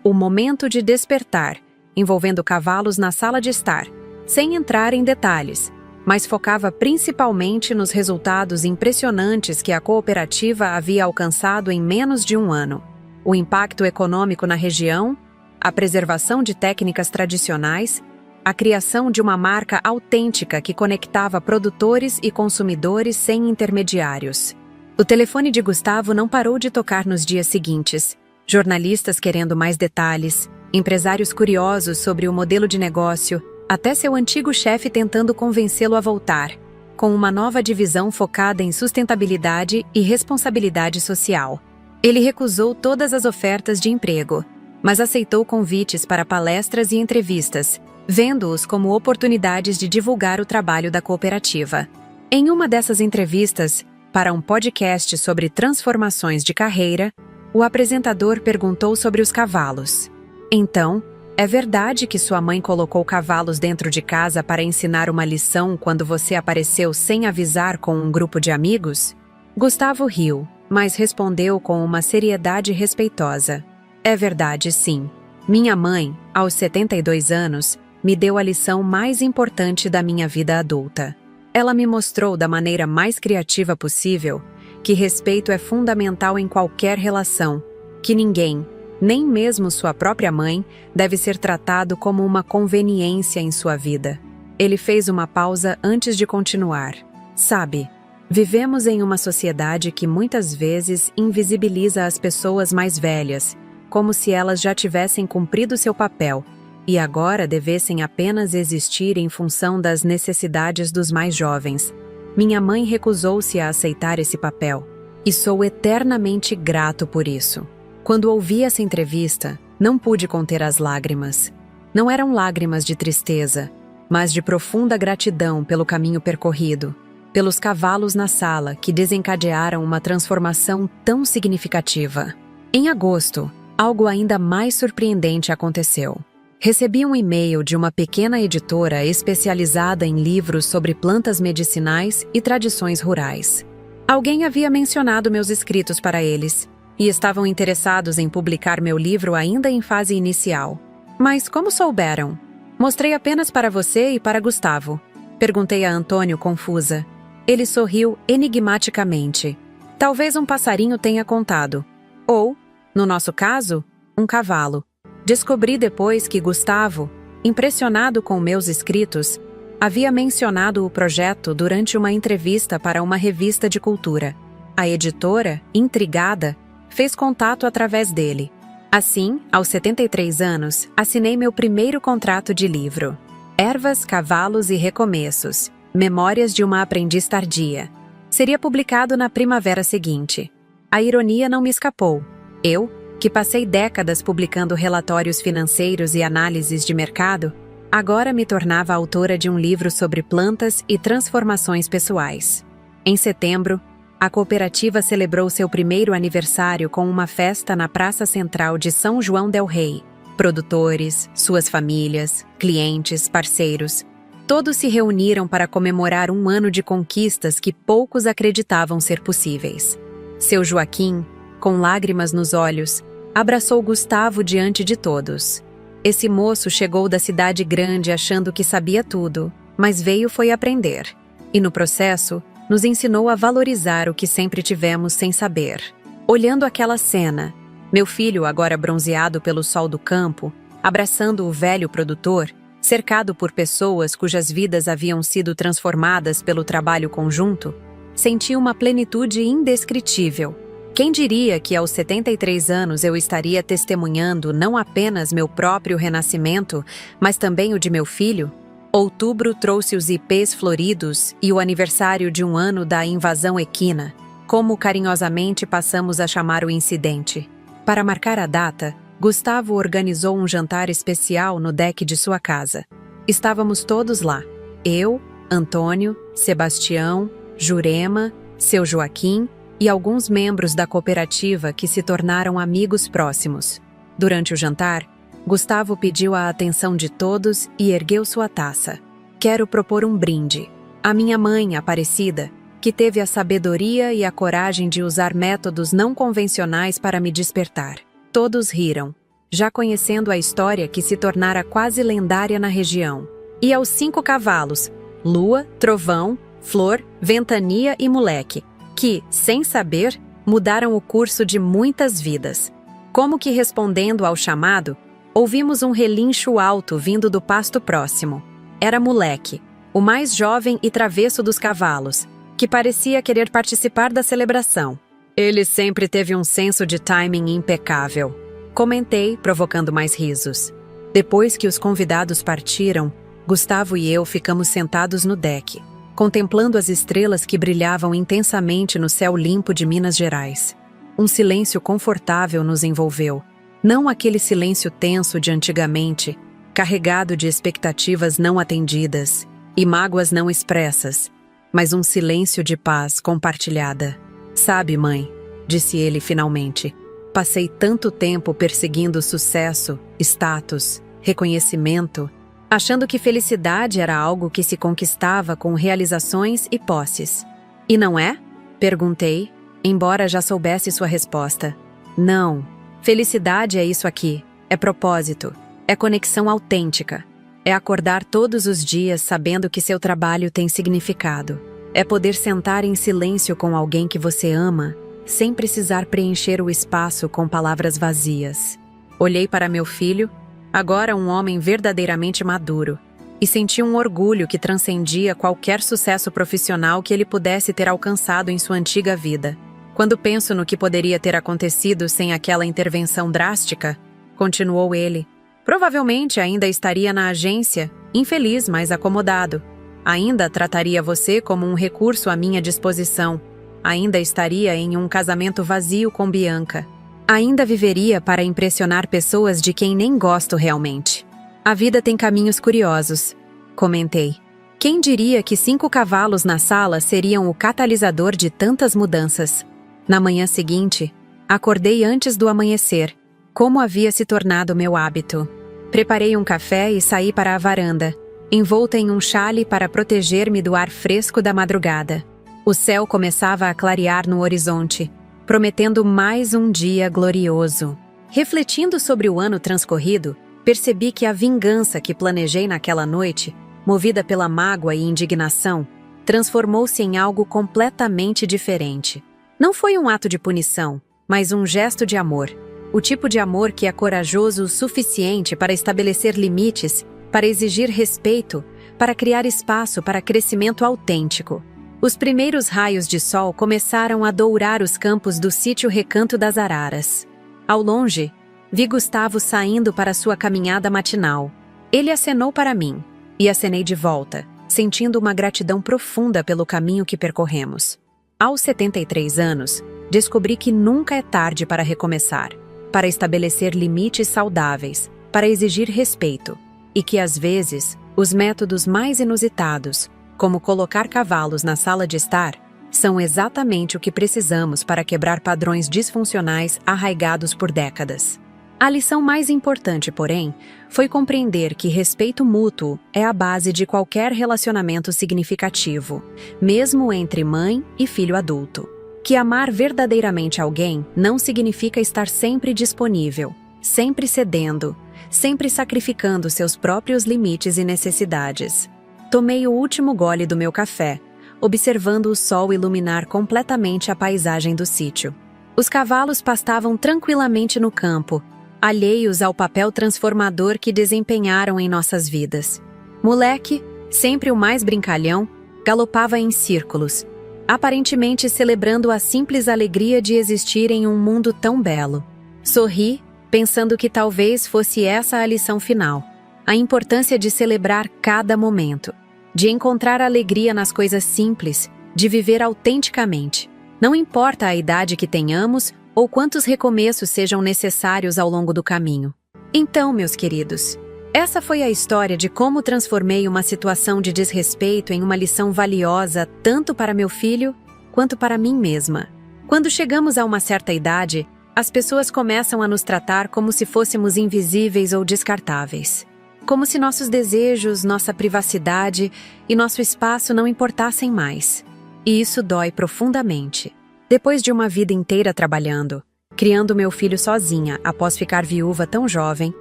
o momento de despertar, envolvendo cavalos na sala de estar, sem entrar em detalhes, mas focava principalmente nos resultados impressionantes que a cooperativa havia alcançado em menos de um ano. O impacto econômico na região, a preservação de técnicas tradicionais, a criação de uma marca autêntica que conectava produtores e consumidores sem intermediários. O telefone de Gustavo não parou de tocar nos dias seguintes. Jornalistas querendo mais detalhes, empresários curiosos sobre o modelo de negócio, até seu antigo chefe tentando convencê-lo a voltar, com uma nova divisão focada em sustentabilidade e responsabilidade social. Ele recusou todas as ofertas de emprego, mas aceitou convites para palestras e entrevistas, vendo-os como oportunidades de divulgar o trabalho da cooperativa. Em uma dessas entrevistas, para um podcast sobre transformações de carreira, o apresentador perguntou sobre os cavalos. Então, é verdade que sua mãe colocou cavalos dentro de casa para ensinar uma lição quando você apareceu sem avisar com um grupo de amigos? Gustavo riu, mas respondeu com uma seriedade respeitosa. É verdade, sim. Minha mãe, aos 72 anos, me deu a lição mais importante da minha vida adulta. Ela me mostrou da maneira mais criativa possível que respeito é fundamental em qualquer relação, que ninguém, nem mesmo sua própria mãe, deve ser tratado como uma conveniência em sua vida. Ele fez uma pausa antes de continuar. Sabe, vivemos em uma sociedade que muitas vezes invisibiliza as pessoas mais velhas, como se elas já tivessem cumprido seu papel e agora devessem apenas existir em função das necessidades dos mais jovens. Minha mãe recusou-se a aceitar esse papel, e sou eternamente grato por isso. Quando ouvi essa entrevista, não pude conter as lágrimas. Não eram lágrimas de tristeza, mas de profunda gratidão pelo caminho percorrido, pelos cavalos na sala que desencadearam uma transformação tão significativa. Em agosto, algo ainda mais surpreendente aconteceu. Recebi um e-mail de uma pequena editora especializada em livros sobre plantas medicinais e tradições rurais. Alguém havia mencionado meus escritos para eles, e estavam interessados em publicar meu livro ainda em fase inicial. Mas como souberam? Mostrei apenas para você e para Gustavo. Perguntei a Antônio, confusa. Ele sorriu enigmaticamente. Talvez um passarinho tenha contado. Ou, no nosso caso, um cavalo. Descobri depois que Gustavo, impressionado com meus escritos, havia mencionado o projeto durante uma entrevista para uma revista de cultura. A editora, intrigada, fez contato através dele. Assim, aos 73 anos, assinei meu primeiro contrato de livro. Ervas, Cavalos e Recomeços. Memórias de uma aprendiz tardia. Seria publicado na primavera seguinte. A ironia não me escapou. Eu, que passei décadas publicando relatórios financeiros e análises de mercado, Agora me tornava autora de um livro sobre plantas e transformações pessoais. Em setembro, a cooperativa celebrou seu primeiro aniversário com uma festa na Praça Central de São João del Rei. Produtores, suas famílias, clientes, parceiros, todos se reuniram para comemorar um ano de conquistas que poucos acreditavam ser possíveis. Seu Joaquim, com lágrimas nos olhos, abraçou Gustavo diante de todos. Esse moço chegou da cidade grande achando que sabia tudo, mas veio foi aprender. E no processo, nos ensinou a valorizar o que sempre tivemos sem saber. Olhando aquela cena, meu filho, agora bronzeado pelo sol do campo, abraçando o velho produtor, cercado por pessoas cujas vidas haviam sido transformadas pelo trabalho conjunto, senti uma plenitude indescritível. Quem diria que aos 73 anos eu estaria testemunhando não apenas meu próprio renascimento, mas também o de meu filho? Outubro trouxe os ipês floridos e o aniversário de um ano da invasão equina, como carinhosamente passamos a chamar o incidente. Para marcar a data, Gustavo organizou um jantar especial no deck de sua casa. Estávamos todos lá. Eu, Antônio, Sebastião, Jurema, seu Joaquim e alguns membros da cooperativa que se tornaram amigos próximos. Durante o jantar, Gustavo pediu a atenção de todos e ergueu sua taça. Quero propor um brinde. A minha mãe, Aparecida, que teve a sabedoria e a coragem de usar métodos não convencionais para me despertar. Todos riram, já conhecendo a história que se tornara quase lendária na região. E aos 5 cavalos, Lua, Trovão, Flor, Ventania e Moleque, que, sem saber, mudaram o curso de muitas vidas. Como que respondendo ao chamado, ouvimos um relincho alto vindo do pasto próximo. Era Moleque, o mais jovem e travesso dos cavalos, que parecia querer participar da celebração. Ele sempre teve um senso de timing impecável. Comentei, provocando mais risos. Depois que os convidados partiram, Gustavo e eu ficamos sentados no deck, contemplando as estrelas que brilhavam intensamente no céu limpo de Minas Gerais. Um silêncio confortável nos envolveu. Não aquele silêncio tenso de antigamente, carregado de expectativas não atendidas e mágoas não expressas, mas um silêncio de paz compartilhada. Sabe, mãe, disse ele finalmente, passei tanto tempo perseguindo sucesso, status, reconhecimento, achando que felicidade era algo que se conquistava com realizações e posses. E não é? Perguntei, embora já soubesse sua resposta. Não. Felicidade é isso aqui. É propósito. É conexão autêntica. É acordar todos os dias sabendo que seu trabalho tem significado. É poder sentar em silêncio com alguém que você ama, sem precisar preencher o espaço com palavras vazias. Olhei para meu filho, agora um homem verdadeiramente maduro, e senti um orgulho que transcendia qualquer sucesso profissional que ele pudesse ter alcançado em sua antiga vida. Quando penso no que poderia ter acontecido sem aquela intervenção drástica, continuou ele, provavelmente ainda estaria na agência, infeliz, mas acomodado. Ainda trataria você como um recurso à minha disposição. Ainda estaria em um casamento vazio com Bianca. Ainda viveria para impressionar pessoas de quem nem gosto realmente. A vida tem caminhos curiosos, comentei. Quem diria que 5 cavalos na sala seriam o catalisador de tantas mudanças? Na manhã seguinte, acordei antes do amanhecer, como havia se tornado meu hábito. Preparei um café e saí para a varanda, envolta em um chale para proteger-me do ar fresco da madrugada. O céu começava a clarear no horizonte, prometendo mais um dia glorioso. Refletindo sobre o ano transcorrido, percebi que a vingança que planejei naquela noite, movida pela mágoa e indignação, transformou-se em algo completamente diferente. Não foi um ato de punição, mas um gesto de amor. O tipo de amor que é corajoso o suficiente para estabelecer limites, para exigir respeito, para criar espaço para crescimento autêntico. Os primeiros raios de sol começaram a dourar os campos do sítio Recanto das Araras. Ao longe, vi Gustavo saindo para sua caminhada matinal. Ele acenou para mim, e acenei de volta, sentindo uma gratidão profunda pelo caminho que percorremos. Aos 73 anos, descobri que nunca é tarde para recomeçar, para estabelecer limites saudáveis, para exigir respeito. e que às vezes os métodos mais inusitados, como colocar cavalos na sala de estar, são exatamente o que precisamos para quebrar padrões disfuncionais arraigados por décadas. A lição mais importante, porém, foi compreender que respeito mútuo é a base de qualquer relacionamento significativo, mesmo entre mãe e filho adulto. Que amar verdadeiramente alguém não significa estar sempre disponível, sempre cedendo, sempre sacrificando seus próprios limites e necessidades. Tomei o último gole do meu café, observando o sol iluminar completamente a paisagem do sítio. Os cavalos pastavam tranquilamente no campo, alheios ao papel transformador que desempenharam em nossas vidas. Moleque, sempre o mais brincalhão, galopava em círculos, aparentemente celebrando a simples alegria de existir em um mundo tão belo. Sorri, pensando que talvez fosse essa a lição final. A importância de celebrar cada momento, de encontrar alegria nas coisas simples, de viver autenticamente. Não importa a idade que tenhamos ou quantos recomeços sejam necessários ao longo do caminho. Então, meus queridos, essa foi a história de como transformei uma situação de desrespeito em uma lição valiosa tanto para meu filho quanto para mim mesma. Quando chegamos a uma certa idade, as pessoas começam a nos tratar como se fôssemos invisíveis ou descartáveis. Como se nossos desejos, nossa privacidade e nosso espaço não importassem mais. E isso dói profundamente. Depois de uma vida inteira trabalhando, criando meu filho sozinha após ficar viúva tão jovem,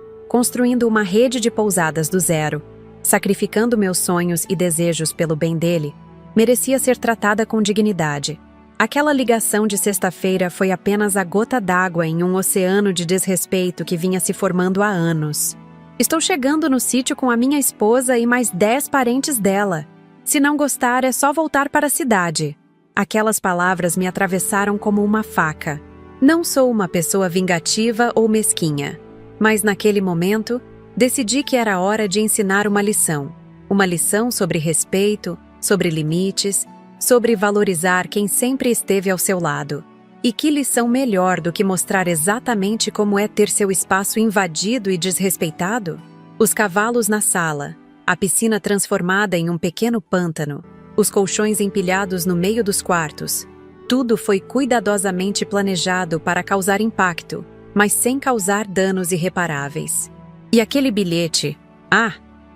construindo uma rede de pousadas do zero, sacrificando meus sonhos e desejos pelo bem dele, merecia ser tratada com dignidade. Aquela ligação de sexta-feira foi apenas a gota d'água em um oceano de desrespeito que vinha se formando há anos. Estou chegando no sítio com a minha esposa e mais 10 parentes dela. Se não gostar, é só voltar para a cidade. Aquelas palavras me atravessaram como uma faca. Não sou uma pessoa vingativa ou mesquinha, mas naquele momento, decidi que era hora de ensinar uma lição. Uma lição sobre respeito, sobre limites, sobre valorizar quem sempre esteve ao seu lado. E que lição melhor do que mostrar exatamente como é ter seu espaço invadido e desrespeitado? Os cavalos na sala, a piscina transformada em um pequeno pântano, os colchões empilhados no meio dos quartos. Tudo foi cuidadosamente planejado para causar impacto, mas sem causar danos irreparáveis. E aquele bilhete?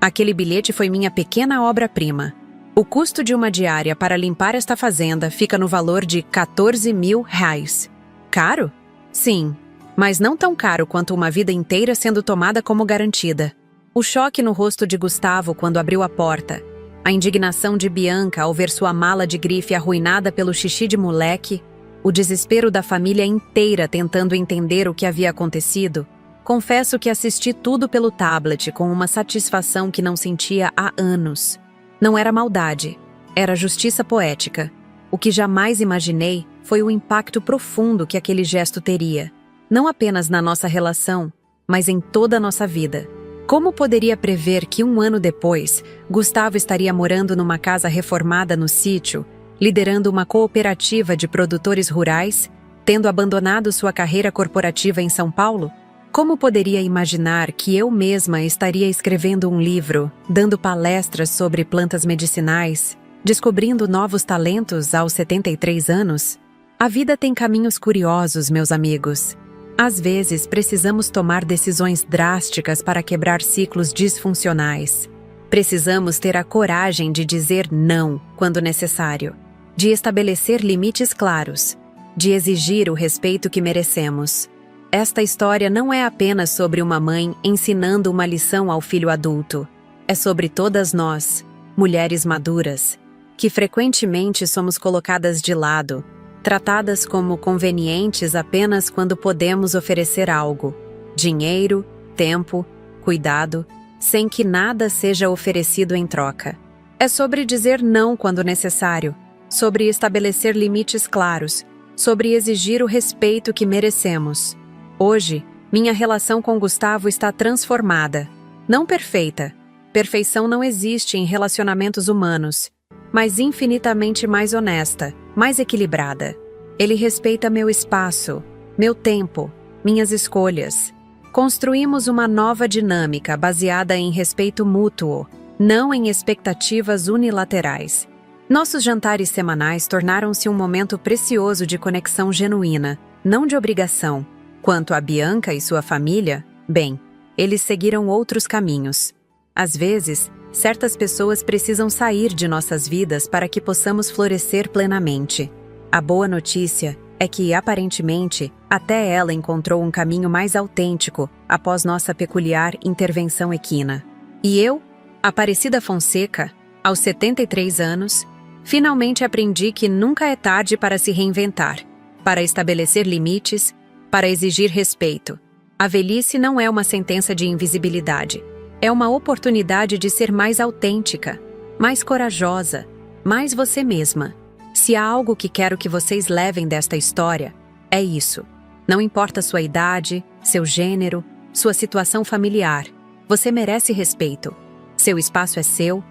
Aquele bilhete foi minha pequena obra-prima. O custo de uma diária para limpar esta fazenda fica no valor de R$14.000. Caro? Sim, mas não tão caro quanto uma vida inteira sendo tomada como garantida. O choque no rosto de Gustavo quando abriu a porta, a indignação de Bianca ao ver sua mala de grife arruinada pelo xixi de moleque, o desespero da família inteira tentando entender o que havia acontecido. Confesso que assisti tudo pelo tablet com uma satisfação que não sentia há anos. Não era maldade, era justiça poética. O que jamais imaginei foi o impacto profundo que aquele gesto teria, não apenas na nossa relação, mas em toda a nossa vida. Como poderia prever que 1 ano depois, Gustavo estaria morando numa casa reformada no sítio, liderando uma cooperativa de produtores rurais, tendo abandonado sua carreira corporativa em São Paulo? Como poderia imaginar que eu mesma estaria escrevendo um livro, dando palestras sobre plantas medicinais, descobrindo novos talentos aos 73 anos? A vida tem caminhos curiosos, meus amigos. Às vezes, precisamos tomar decisões drásticas para quebrar ciclos disfuncionais. Precisamos ter a coragem de dizer não quando necessário, de estabelecer limites claros, de exigir o respeito que merecemos. Esta história não é apenas sobre uma mãe ensinando uma lição ao filho adulto. É sobre todas nós, mulheres maduras, que frequentemente somos colocadas de lado, tratadas como convenientes apenas quando podemos oferecer algo: dinheiro, tempo, cuidado, sem que nada seja oferecido em troca. É sobre dizer não quando necessário, sobre estabelecer limites claros, sobre exigir o respeito que merecemos. Hoje, minha relação com Gustavo está transformada. Não perfeita. Perfeição não existe em relacionamentos humanos, mas infinitamente mais honesta, mais equilibrada. Ele respeita meu espaço, meu tempo, minhas escolhas. Construímos uma nova dinâmica baseada em respeito mútuo, não em expectativas unilaterais. Nossos jantares semanais tornaram-se um momento precioso de conexão genuína, não de obrigação. Quanto a Bianca e sua família, bem, eles seguiram outros caminhos. Às vezes, certas pessoas precisam sair de nossas vidas para que possamos florescer plenamente. A boa notícia é que, aparentemente, até ela encontrou um caminho mais autêntico após nossa peculiar intervenção equina. E eu, Aparecida Fonseca, aos 73 anos, finalmente aprendi que nunca é tarde para se reinventar, para estabelecer limites, para exigir respeito. A velhice não é uma sentença de invisibilidade. É uma oportunidade de ser mais autêntica, mais corajosa, mais você mesma. Se há algo que quero que vocês levem desta história, é isso. Não importa sua idade, seu gênero, sua situação familiar, você merece respeito. Seu espaço é seu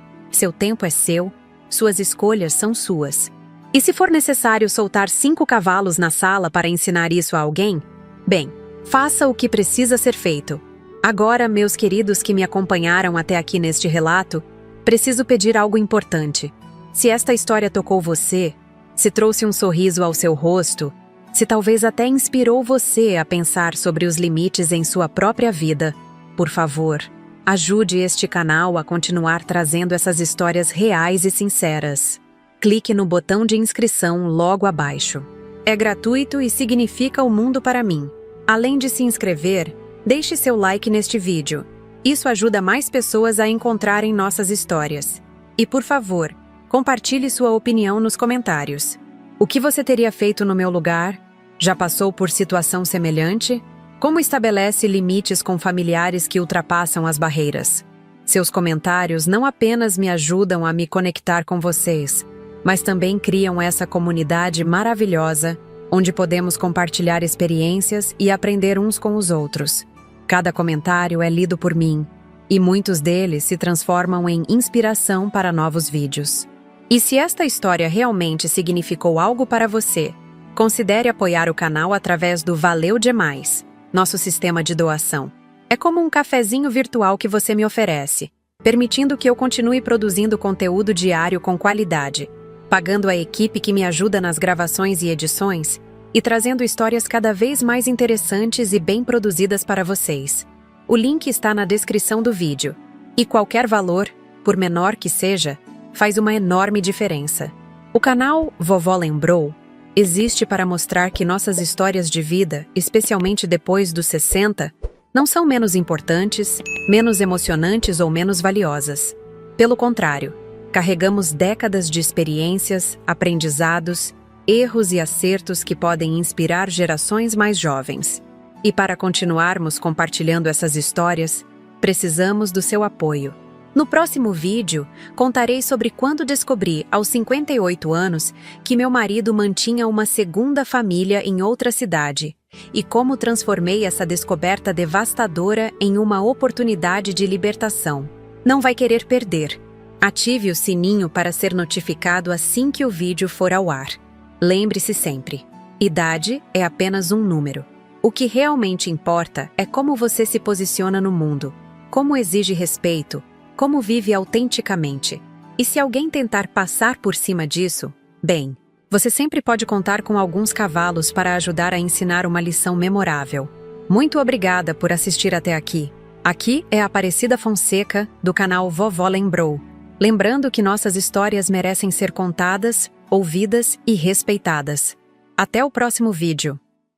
tempo é seu, suas escolhas são suas. E se for necessário soltar 5 cavalos na sala para ensinar isso a alguém, bem, faça o que precisa ser feito. Agora, meus queridos que me acompanharam até aqui neste relato, preciso pedir algo importante. Se esta história tocou você, se trouxe um sorriso ao seu rosto, se talvez até inspirou você a pensar sobre os limites em sua própria vida, por favor, ajude este canal a continuar trazendo essas histórias reais e sinceras. Clique no botão de inscrição logo abaixo. É gratuito e significa o mundo para mim. Além de se inscrever, deixe seu like neste vídeo. Isso ajuda mais pessoas a encontrarem nossas histórias. E, por favor, compartilhe sua opinião nos comentários. O que você teria feito no meu lugar? Já passou por situação semelhante? Como estabelece limites com familiares que ultrapassam as barreiras? Seus comentários não apenas me ajudam a me conectar com vocês, mas também criam essa comunidade maravilhosa, onde podemos compartilhar experiências e aprender uns com os outros. Cada comentário é lido por mim, e muitos deles se transformam em inspiração para novos vídeos. E se esta história realmente significou algo para você, considere apoiar o canal através do Valeu Demais, nosso sistema de doação. É como um cafezinho virtual que você me oferece, permitindo que eu continue produzindo conteúdo diário com qualidade, pagando a equipe que me ajuda nas gravações e edições e trazendo histórias cada vez mais interessantes e bem produzidas para vocês. O link está na descrição do vídeo, e qualquer valor, por menor que seja, faz uma enorme diferença. O canal Vovó Lembrou existe para mostrar que nossas histórias de vida, especialmente depois dos 60, não são menos importantes, menos emocionantes ou menos valiosas. Pelo contrário, carregamos décadas de experiências, aprendizados, erros e acertos que podem inspirar gerações mais jovens. E para continuarmos compartilhando essas histórias, precisamos do seu apoio. No próximo vídeo, contarei sobre quando descobri, aos 58 anos, que meu marido mantinha uma segunda família em outra cidade, e como transformei essa descoberta devastadora em uma oportunidade de libertação. Não vai querer perder. Ative o sininho para ser notificado assim que o vídeo for ao ar. Lembre-se sempre, idade é apenas um número. O que realmente importa é como você se posiciona no mundo, como exige respeito, como vive autenticamente. E se alguém tentar passar por cima disso, bem, você sempre pode contar com alguns cavalos para ajudar a ensinar uma lição memorável. Muito obrigada por assistir até aqui. Aqui é Aparecida Fonseca, do canal Vovó Lembrou. Lembrando que nossas histórias merecem ser contadas, ouvidas e respeitadas. Até o próximo vídeo.